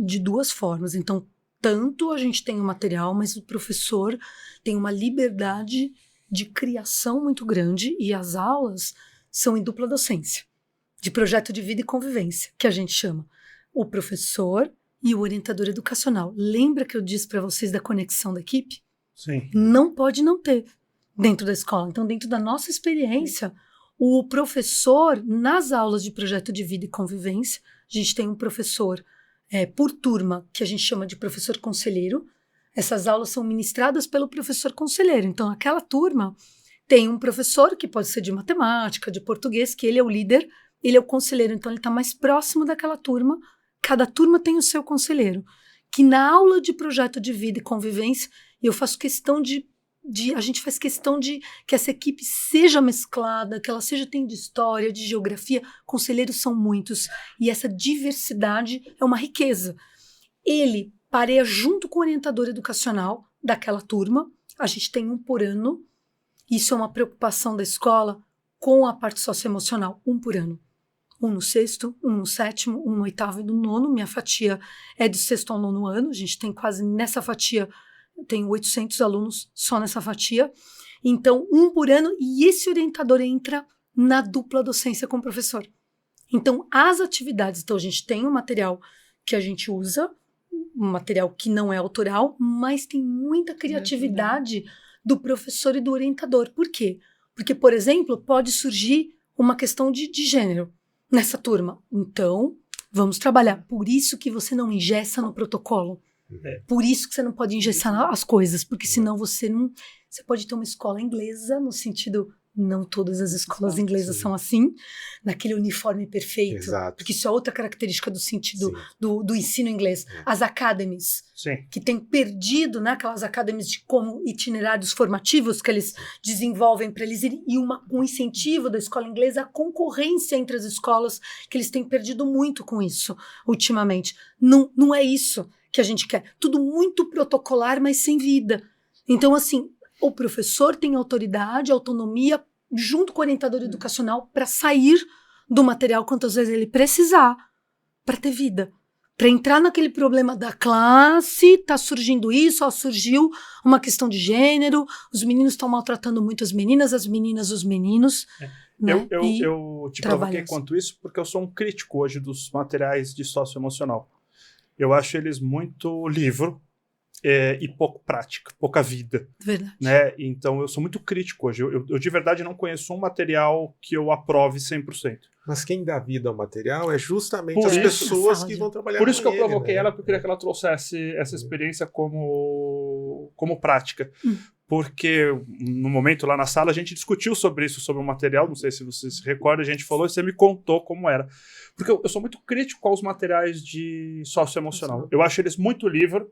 de duas formas. Então, tanto a gente tem o material, mas o professor tem uma liberdade de criação muito grande e as aulas são em dupla docência, de projeto de vida e convivência, que a gente chama. O professor e o orientador educacional. Lembra que eu disse para vocês da conexão da equipe? Sim. Não pode não ter dentro da escola. Então, dentro da nossa experiência, o professor, nas aulas de projeto de vida e convivência, a gente tem um professor por turma, que a gente chama de professor conselheiro. Essas aulas são ministradas pelo professor conselheiro. Então, aquela turma tem um professor que pode ser de matemática, de português, que ele é o líder, ele é o conselheiro. Então, ele está mais próximo daquela turma. Cada turma tem o seu conselheiro. Que na aula de projeto de vida e convivência, eu faço questão a gente faz questão de que essa equipe seja mesclada, que ela tenha de história, de geografia. Conselheiros são muitos. E essa diversidade é uma riqueza. Ele pareia junto com o orientador educacional daquela turma. A gente tem um por ano. Isso é uma preocupação da escola com a parte socioemocional. Um por ano. Um no 6º, um no 7º, um no 8º e no 9º. Minha fatia é do 6º ao 9º ano. A gente tem quase nessa fatia... Tem 800 alunos só nessa fatia. Então, um por ano, e esse orientador entra na dupla docência com o professor. Então, as atividades... Então, a gente tem um material que a gente usa, um material que não é autoral, mas tem muita criatividade do professor e do orientador. Por quê? Porque, por exemplo, pode surgir uma questão de gênero nessa turma. Então, vamos trabalhar. Por isso que você não engessa no protocolo. Por isso que você não pode engessar as coisas, porque senão você não... Você pode ter uma escola inglesa, no sentido... Não todas as escolas inglesas são assim, naquele uniforme perfeito. Exato. Porque isso é outra característica do sentido do ensino inglês. As academies, que têm perdido, né, aquelas academies de como itinerários formativos que eles desenvolvem para eles irem, e um incentivo da escola inglesa, a concorrência entre as escolas, que eles têm perdido muito com isso ultimamente. Não é isso que a gente quer. Tudo muito protocolar, mas sem vida. Então, assim... O professor tem autoridade, autonomia, junto com o orientador educacional, para sair do material quantas vezes ele precisar, para ter vida. Para entrar naquele problema da classe, está surgindo isso, surgiu uma questão de gênero, os meninos estão maltratando muito as meninas os meninos. Né? Eu te provoquei quanto isso porque eu sou um crítico hoje dos materiais de socioemocional. Eu acho eles muito livro, e pouco prática, pouca vida. Verdade. Né? Então eu sou muito crítico hoje. Eu de verdade não conheço um material que eu aprove 100%. Mas quem dá vida ao material é justamente as pessoas que vão trabalhar com ele. Por isso que eu provoquei ela, porque eu queria que ela trouxesse essa experiência como prática. Porque no momento lá na sala a gente discutiu sobre isso, sobre o material, não sei se você se recorda, a gente falou e você me contou como era. Porque eu sou muito crítico aos materiais de socioemocional. Eu acho eles muito livre,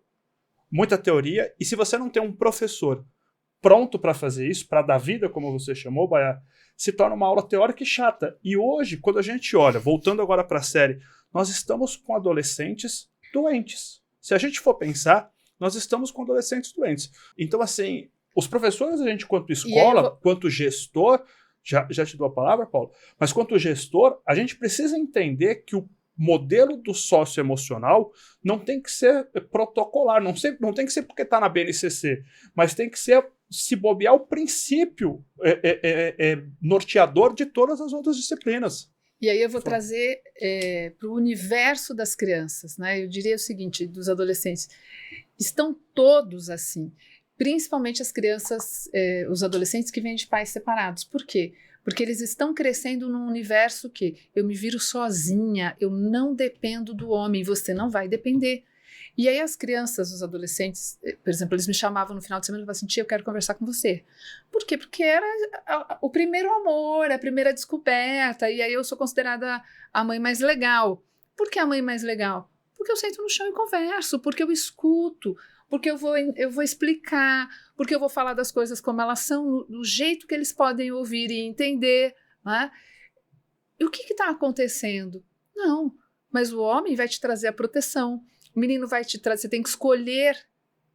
muita teoria, e se você não tem um professor pronto para fazer isso, para dar vida, como você chamou, Baiá, se torna uma aula teórica e chata. E hoje, quando a gente olha, voltando agora para a série, nós estamos com adolescentes doentes. Se a gente for pensar, nós estamos com adolescentes doentes. Então, assim, os professores, a gente, quanto escola, quanto gestor, já te dou a palavra, Paulo, mas quanto gestor, a gente precisa entender que o modelo do socioemocional não tem que ser protocolar, não tem que ser porque está na BNCC, mas tem que ser, se bobear, o princípio norteador de todas as outras disciplinas. E aí eu vou trazer para o universo das crianças, né? Eu diria o seguinte, dos adolescentes, estão todos assim, principalmente as crianças, os adolescentes que vêm de pais separados. Por quê? Porque eles estão crescendo num universo que eu me viro sozinha, eu não dependo do homem, você não vai depender. E aí as crianças, os adolescentes, por exemplo, eles me chamavam no final de semana e falavam assim, tia, eu quero conversar com você. Por quê? Porque era o primeiro amor, a primeira descoberta, e aí eu sou considerada a mãe mais legal. Por que a mãe mais legal? Porque eu sento no chão e converso, porque eu escuto, porque eu vou explicar, porque eu vou falar das coisas como elas são, do jeito que eles podem ouvir e entender. Né? E o que está acontecendo? Não, mas o homem vai te trazer a proteção, o menino vai te trazer, você tem que escolher,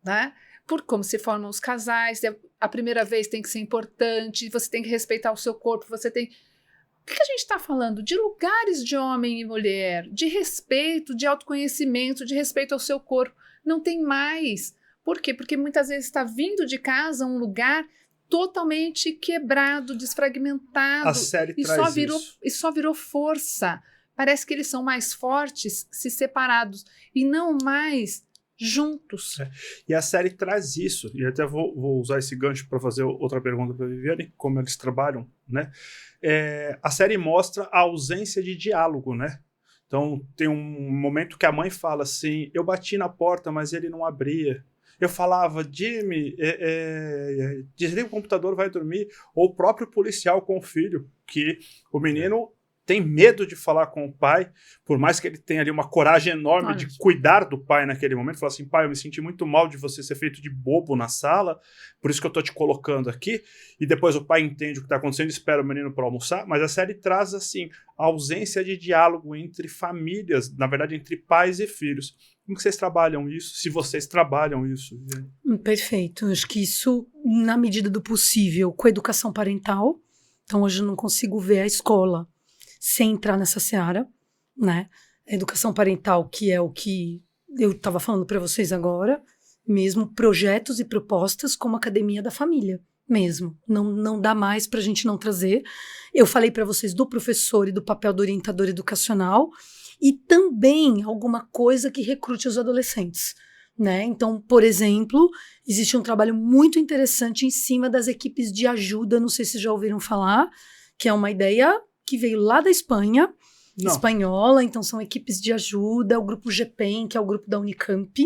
né? Por como se formam os casais, a primeira vez tem que ser importante, você tem que respeitar o seu corpo, você tem... O que a gente está falando? De lugares de homem e mulher, de respeito, de autoconhecimento, de respeito ao seu corpo. Não tem mais. Por quê? Porque muitas vezes está vindo de casa um lugar totalmente quebrado, desfragmentado. A série traz isso. E só virou força. Parece que eles são mais fortes se separados e não mais juntos. E a série traz isso. E até vou usar esse gancho para fazer outra pergunta para a Viviane, como eles trabalham, né? A série mostra a ausência de diálogo, né? Então tem um momento que a mãe fala assim, eu bati na porta, mas ele não abria. Eu falava, Jimmy, desliga o computador, vai dormir. Ou o próprio policial com o filho, que o menino tem medo de falar com o pai, por mais que ele tenha ali uma coragem enorme de cuidar do pai naquele momento, falar assim, pai, eu me senti muito mal de você ser feito de bobo na sala, por isso que eu tô te colocando aqui, e depois o pai entende o que tá acontecendo, espera o menino para almoçar, mas a série traz, assim, a ausência de diálogo entre famílias, na verdade, entre pais e filhos. Como que vocês trabalham isso? Se vocês trabalham isso? Perfeito. Acho que isso, na medida do possível, com a educação parental. Então, hoje eu não consigo ver a escola sem entrar nessa seara, né? A educação parental, que é o que eu estava falando para vocês agora, mesmo projetos e propostas como a Academia da Família, mesmo. Não dá mais para a gente não trazer. Eu falei para vocês do professor e do papel do orientador educacional, e também alguma coisa que recrute os adolescentes, né? Então, por exemplo, existe um trabalho muito interessante em cima das equipes de ajuda, não sei se já ouviram falar, que é uma ideia que veio lá da Espanha, espanhola, então são equipes de ajuda, o grupo GPEM, que é o grupo da Unicamp,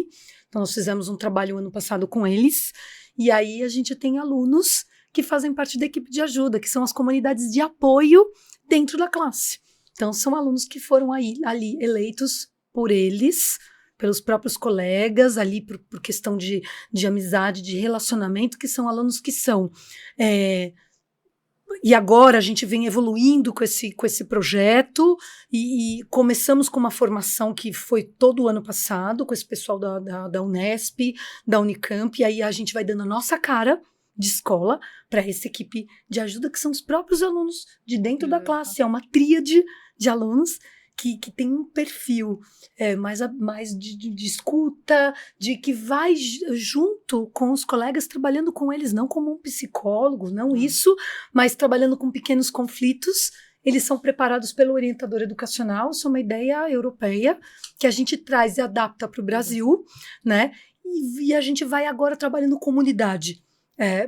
então nós fizemos um trabalho ano passado com eles, e aí a gente tem alunos que fazem parte da equipe de ajuda, que são as comunidades de apoio dentro da classe. Então, são alunos que foram ali eleitos por eles, pelos próprios colegas, ali por questão de amizade, de relacionamento, que são alunos que são... E agora a gente vem evoluindo com esse projeto e começamos com uma formação que foi todo o ano passado, com esse pessoal da Unesp, da Unicamp, e aí a gente vai dando a nossa cara de escola para essa equipe de ajuda, que são os próprios alunos de dentro da classe. É uma tríade de alunos que tem um perfil mais de escuta, de que vai junto com os colegas, trabalhando com eles, não como um psicólogo, não isso, mas trabalhando com pequenos conflitos. Eles são preparados pelo orientador educacional, isso é uma ideia europeia, que a gente traz e adapta para o Brasil, né? E a gente vai agora trabalhando comunidade,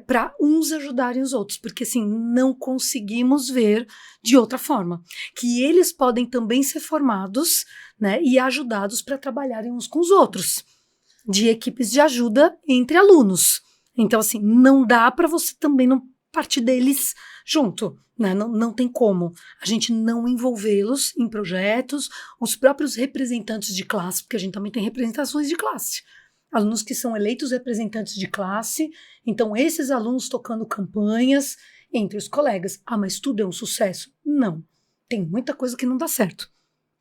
para uns ajudarem os outros, porque assim, não conseguimos ver de outra forma, que eles podem também ser formados, né, e ajudados para trabalharem uns com os outros, de equipes de ajuda entre alunos. Então assim, não dá para você também não partir deles junto, né? Não tem como a gente não envolvê-los em projetos, os próprios representantes de classe, porque a gente também tem representações de classe, alunos que são eleitos representantes de classe, então esses alunos tocando campanhas entre os colegas. Ah, mas tudo é um sucesso? Não. Tem muita coisa que não dá certo.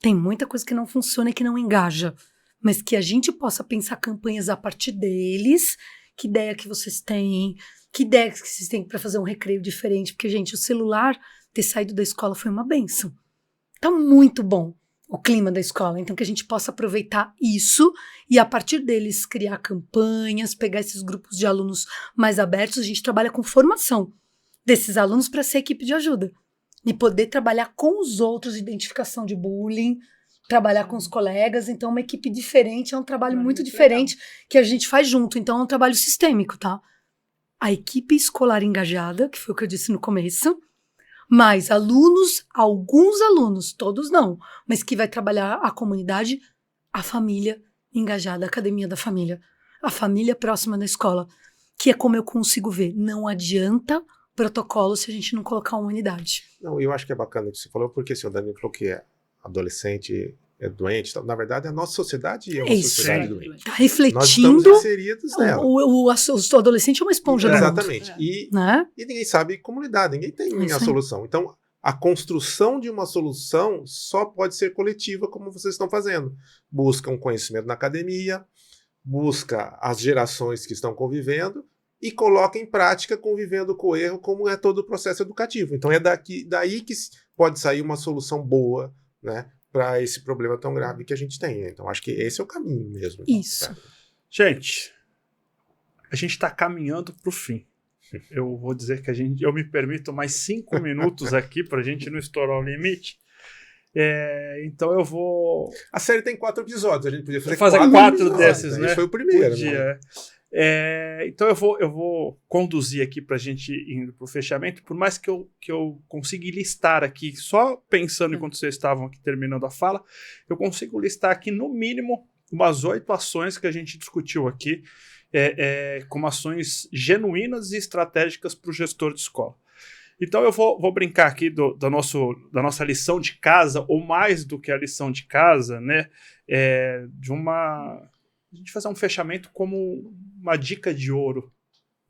Tem muita coisa que não funciona e que não engaja. Mas que a gente possa pensar campanhas a partir deles. Que ideia que vocês têm? Que ideia que vocês têm para fazer um recreio diferente? Porque, gente, o celular ter saído da escola foi uma bênção. Tá muito bom o clima da escola, então que a gente possa aproveitar isso e a partir deles criar campanhas, pegar esses grupos de alunos mais abertos. A gente trabalha com formação desses alunos para ser equipe de ajuda e poder trabalhar com os outros, identificação de bullying, trabalhar com os colegas. Então uma equipe diferente, é um trabalho muito diferente que a gente faz junto, então é um trabalho sistêmico, tá? A equipe escolar engajada, que foi o que eu disse no começo, mas alunos, alguns alunos, todos não, mas que vai trabalhar a comunidade, a família engajada, a Academia da Família, a família próxima da escola, que é como eu consigo ver. Não adianta protocolo se a gente não colocar uma unidade. Não, eu acho que é bacana o que você falou, porque o Daniel falou que adolescente é doente. Na verdade, a nossa sociedade é uma sociedade doente. Está refletindo. Nós estamos inseridos nela. O adolescente é uma esponja do mundo. Exatamente. E ninguém sabe como lidar, ninguém tem a solução. Então, a construção de uma solução só pode ser coletiva, como vocês estão fazendo. Busca um conhecimento na academia, busca as gerações que estão convivendo e coloca em prática, convivendo com o erro, como é todo o processo educativo. Então é daí que pode sair uma solução boa, né, para esse problema tão grave que a gente tem. Então acho que esse é o caminho mesmo. Isso. Gente, a gente está caminhando para o fim. Eu vou dizer que eu me permito mais 5 minutos aqui para a gente não estourar o limite. Então eu vou... A série tem 4 episódios, a gente podia fazer 4 desses, né? Esse foi o primeiro. Podia. Né? Então eu vou conduzir aqui para a gente indo para o fechamento, por mais que eu consiga listar aqui, só pensando enquanto vocês estavam aqui terminando a fala, eu consigo listar aqui no mínimo umas 8 ações que a gente discutiu aqui, como ações genuínas e estratégicas para o gestor de escola. Então eu vou brincar aqui da nossa lição de casa, ou mais do que a lição de casa, né? A gente fazer um fechamento como uma dica de ouro,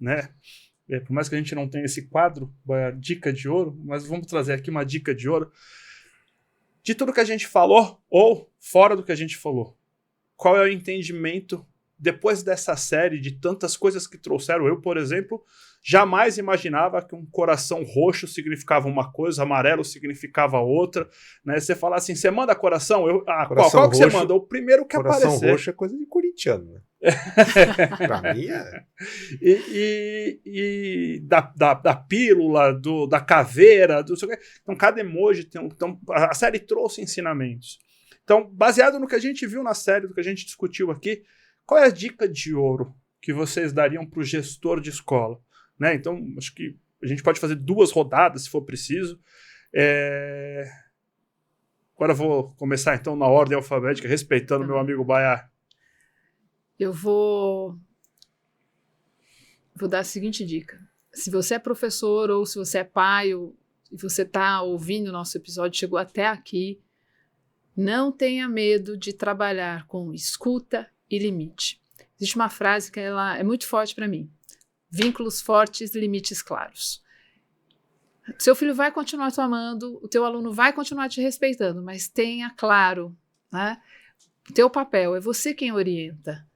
né? Por mais que a gente não tenha esse quadro, a dica de ouro, mas vamos trazer aqui uma dica de ouro de tudo que a gente falou ou fora do que a gente falou. Qual é o entendimento depois dessa série de tantas coisas que trouxeram? Eu, por exemplo, jamais imaginava que um coração roxo significava uma coisa, amarelo significava outra, né? Você fala assim, você manda coração? Qual que você manda? O primeiro que aparecer. Coração roxo é coisa de corintiano, né? Pra mim é... E da pílula, da caveira, então cada emoji tem então a série trouxe ensinamentos. Então, baseado no que a gente viu na série, do que a gente discutiu aqui, qual é a dica de ouro que vocês dariam para o gestor de escola? Né? Então, acho que a gente pode fazer 2 rodadas, se for preciso. Agora eu vou começar, então, na ordem alfabética, respeitando meu amigo Baiar. Eu vou dar a seguinte dica. Se você é professor ou se você é pai e você está ouvindo o nosso episódio, chegou até aqui, não tenha medo de trabalhar com escuta e limite. Existe uma frase que ela é muito forte para mim. Vínculos fortes, limites claros. Seu filho vai continuar te amando, o teu aluno vai continuar te respeitando, mas tenha claro, né? O teu papel, é você quem orienta.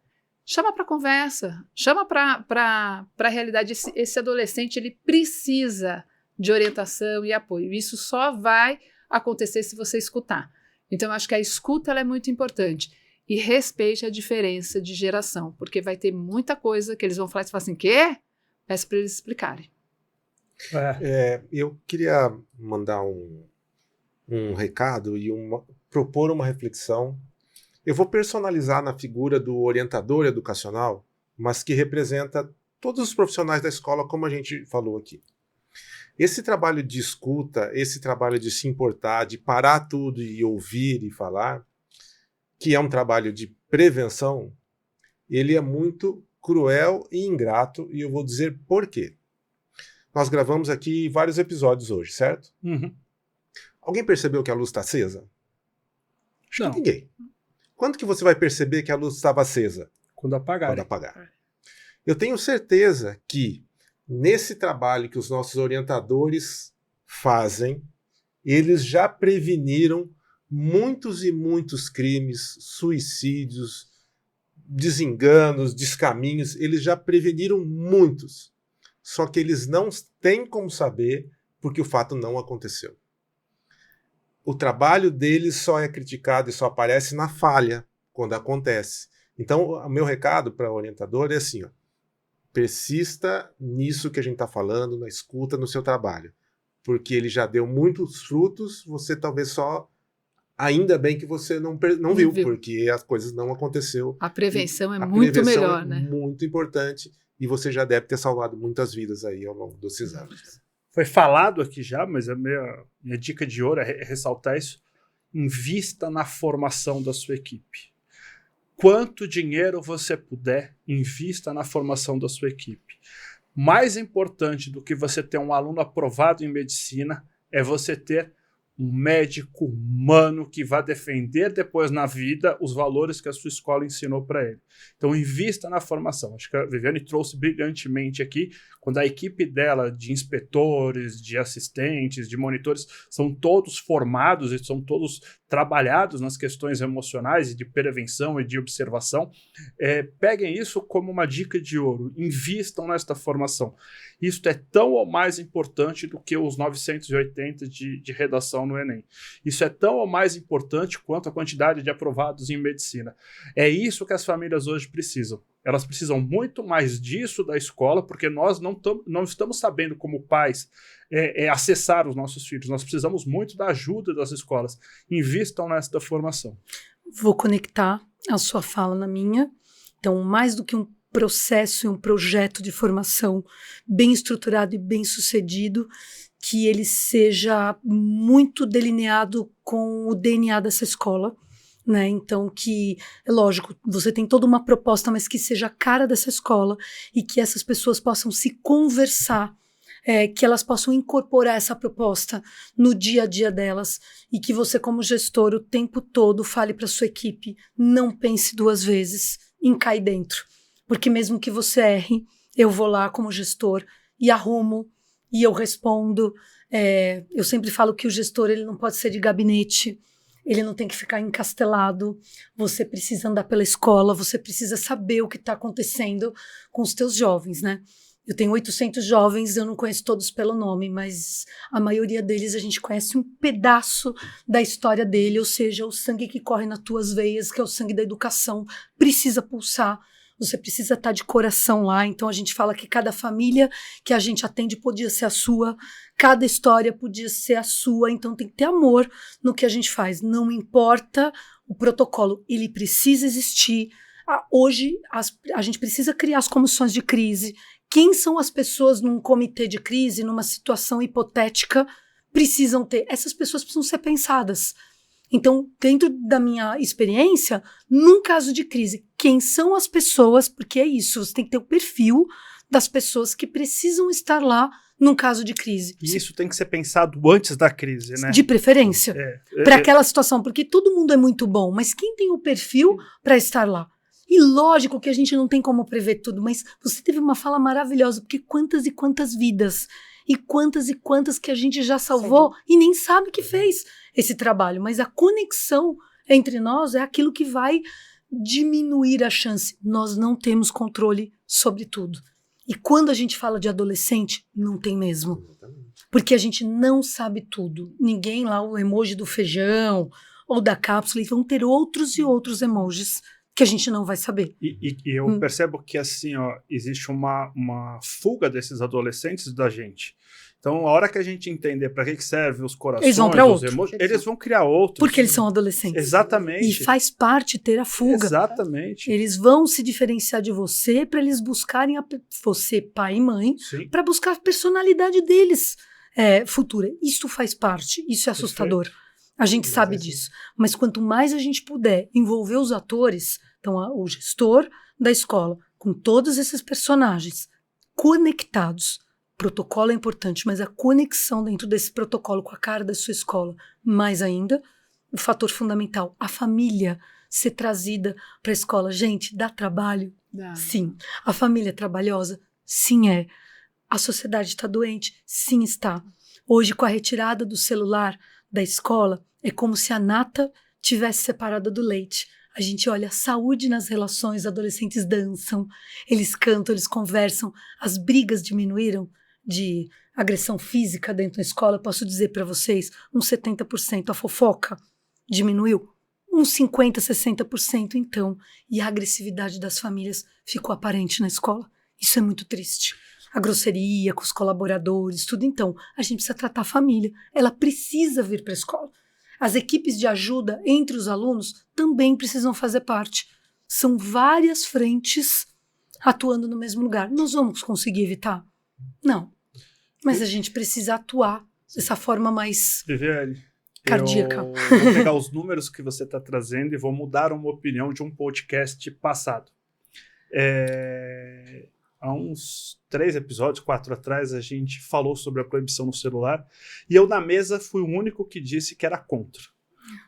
Chama para conversa, chama para a realidade. Esse adolescente, ele precisa de orientação e apoio. Isso só vai acontecer se você escutar. Então, eu acho que a escuta ela é muito importante. E respeite a diferença de geração, porque vai ter muita coisa que eles vão falar e você fala assim, quê? Peço para eles explicarem. Eu queria mandar um recado e propor uma reflexão. Eu vou personalizar na figura do orientador educacional, mas que representa todos os profissionais da escola, como a gente falou aqui. Esse trabalho de escuta, esse trabalho de se importar, de parar tudo e ouvir e falar, que é um trabalho de prevenção, ele é muito cruel e ingrato, e eu vou dizer por quê. Nós gravamos aqui vários episódios hoje, certo? Uhum. Alguém percebeu que a luz está acesa? Não. Ninguém. Quando que você vai perceber que a luz estava acesa? Quando apagar. Quando apagar. Eu tenho certeza que nesse trabalho que os nossos orientadores fazem, eles já preveniram muitos e muitos crimes, suicídios, desenganos, descaminhos, eles já preveniram muitos. Só que eles não têm como saber porque o fato não aconteceu. O trabalho deles só é criticado e só aparece na falha, quando acontece. Então, o meu recado para o orientador é assim, ó, persista nisso que a gente está falando, na escuta, no seu trabalho. Porque ele já deu muitos frutos, você talvez só... Ainda bem que você não viu, porque as coisas não aconteceu. A prevenção é muito melhor, né? Muito importante, e você já deve ter salvado muitas vidas aí ao longo desses anos. Foi falado aqui já, mas a minha dica de ouro é ressaltar isso. Invista na formação da sua equipe. Quanto dinheiro você puder, invista na formação da sua equipe. Mais importante do que você ter um aluno aprovado em medicina é você ter um médico humano que vai defender depois na vida os valores que a sua escola ensinou para ele. Então, invista na formação. Acho que a Viviane trouxe brilhantemente aqui, quando a equipe dela de inspetores, de assistentes, de monitores, são todos formados e são todos trabalhados nas questões emocionais e de prevenção e de observação. Peguem isso como uma dica de ouro. Invistam nesta formação. Isso é tão ou mais importante do que os 980 de redação no Enem. Isso é tão ou mais importante quanto a quantidade de aprovados em medicina. É isso que as famílias hoje precisam. Elas precisam muito mais disso da escola, porque nós não estamos sabendo, como pais, acessar os nossos filhos. Nós precisamos muito da ajuda das escolas. Invistam nesta formação. Vou conectar a sua fala na minha. Então, mais do que um processo e um projeto de formação bem estruturado e bem sucedido, que ele seja muito delineado com o DNA dessa escola, né? Então, que, é lógico, você tem toda uma proposta, mas que seja a cara dessa escola e que essas pessoas possam se conversar, que elas possam incorporar essa proposta no dia a dia delas e que você, como gestor, o tempo todo fale para sua equipe, não pense duas vezes em cair dentro. Porque mesmo que você erre, eu vou lá como gestor e arrumo e eu respondo. Eu sempre falo que o gestor ele não pode ser de gabinete, ele não tem que ficar encastelado, você precisa andar pela escola, você precisa saber o que está acontecendo com os teus jovens, né? Eu tenho 800 jovens, eu não conheço todos pelo nome, mas a maioria deles a gente conhece um pedaço da história dele, ou seja, o sangue que corre nas tuas veias, que é o sangue da educação, precisa pulsar. Você precisa estar de coração lá, então a gente fala que cada família que a gente atende podia ser a sua, cada história podia ser a sua, então tem que ter amor no que a gente faz, não importa o protocolo, ele precisa existir. Hoje a gente precisa criar as comissões de crise. Quem são as pessoas num comitê de crise, numa situação hipotética, precisam ter? Essas pessoas precisam ser pensadas. Então, dentro da minha experiência, num caso de crise, quem são as pessoas, porque é isso, você tem que ter o perfil das pessoas que precisam estar lá num caso de crise. E isso tem que ser pensado antes da crise, né? De preferência, para aquela situação, porque todo mundo é muito bom, mas quem tem o perfil para estar lá? E lógico que a gente não tem como prever tudo, mas você teve uma fala maravilhosa, porque quantas e quantas vidas, e quantas que a gente já salvou e nem sabe que fez esse trabalho, mas a conexão entre nós é aquilo que vai diminuir a chance. Nós não temos controle sobre tudo. E quando a gente fala de adolescente, não tem mesmo. Porque a gente não sabe tudo. Ninguém lá, o emoji do feijão ou da cápsula, e vão ter outros e outros emojis que a gente não vai saber. E eu percebo que assim, existe uma fuga desses adolescentes da gente. Então, a hora que a gente entender para que serve os corações, eles vão para outro. Emojis, eles vão criar outros. Porque eles são adolescentes. Exatamente. E faz parte ter a fuga. Exatamente. Eles vão se diferenciar de você para eles buscarem você, pai e mãe, para buscar a personalidade deles futura. Isso faz parte, isso é assustador. Perfeito. A gente sabe disso. Mas quanto mais a gente puder envolver os atores, então o gestor da escola, com todos esses personagens conectados, protocolo é importante, mas a conexão dentro desse protocolo com a cara da sua escola, mais ainda, o fator fundamental, a família ser trazida para a escola. Gente, dá trabalho? Dá. Sim. A família é trabalhosa? Sim, é. A sociedade está doente? Sim, está. Hoje, com a retirada do celular da escola, é como se a nata tivesse separada do leite. A gente olha a saúde nas relações, adolescentes dançam, eles cantam, eles conversam, as brigas diminuíram de agressão física dentro da escola, posso dizer para vocês, uns 70%, a fofoca diminuiu, uns 50%, 60% então, e a agressividade das famílias ficou aparente na escola. Isso é muito triste. A grosseria com os colaboradores, tudo. Então, a gente precisa tratar a família, ela precisa vir para a escola. As equipes de ajuda entre os alunos também precisam fazer parte. São várias frentes atuando no mesmo lugar. Nós vamos conseguir evitar? Não. Mas a gente precisa atuar dessa forma mais Viviane, cardíaca. Eu vou pegar os números que você está trazendo e vou mudar uma opinião de um podcast passado. há uns 3 episódios, 4 atrás, a gente falou sobre a proibição no celular, e eu na mesa fui o único que disse que era contra,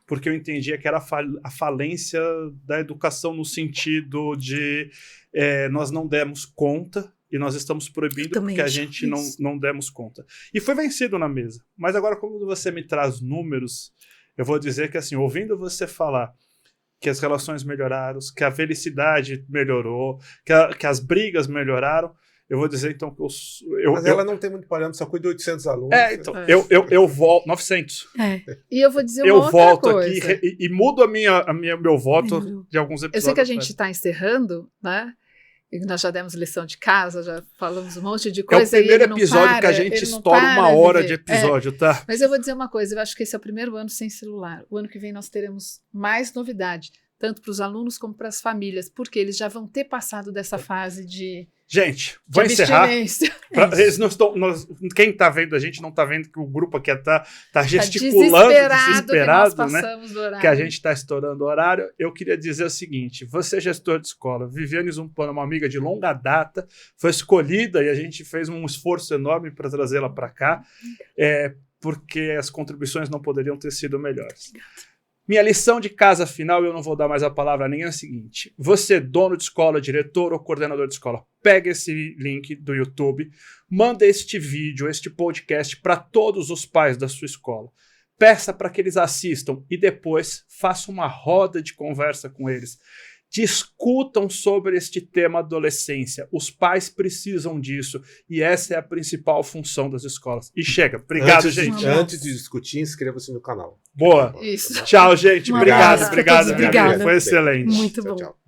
porque eu entendia que era a falência da educação no sentido de nós não demos conta e nós estamos proibindo porque a gente não demos conta. E foi vencido na mesa. Mas agora, como você me traz números, eu vou dizer que, assim, ouvindo você falar que as relações melhoraram, que a felicidade melhorou, que as brigas melhoraram, eu vou dizer, então, que Mas ela não tem muito parâmetro, só cuida de 800 alunos. Então, eu volto... 900. E eu vou dizer uma outra coisa. Eu volto aqui e mudo meu voto de alguns episódios. Eu sei que a gente está encerrando, né? E nós já demos lição de casa, já falamos um monte de coisa. É o primeiro episódio que a gente estoura 1 hora de episódio, tá? Mas eu vou dizer uma coisa, eu acho que esse é o primeiro ano sem celular. O ano que vem nós teremos mais novidade, tanto para os alunos como para as famílias, porque eles já vão ter passado dessa fase de... Gente, vou encerrar. Eles não estão, quem está vendo a gente não está vendo que o grupo aqui está gesticulando, desesperado, que, né? Que a gente está estourando o horário. Eu queria dizer o seguinte: você, gestor de escola, Viviane Zumpano, uma amiga de longa data, foi escolhida e a gente fez um esforço enorme para trazê-la para cá, porque as contribuições não poderiam ter sido melhores. Minha lição de casa final, e eu não vou dar mais a palavra a ninguém, é a seguinte: você, dono de escola, diretor ou coordenador de escola, pega esse link do YouTube, manda este vídeo, este podcast para todos os pais da sua escola. Peça para que eles assistam e depois faça uma roda de conversa com eles. Discutam sobre este tema adolescência. Os pais precisam disso e essa é a principal função das escolas. E chega. Obrigado, gente. Antes de discutir, inscreva-se no canal. Boa. Isso. Tchau, gente. Obrigado. Obrigada. Foi excelente. Muito bom. Tchau.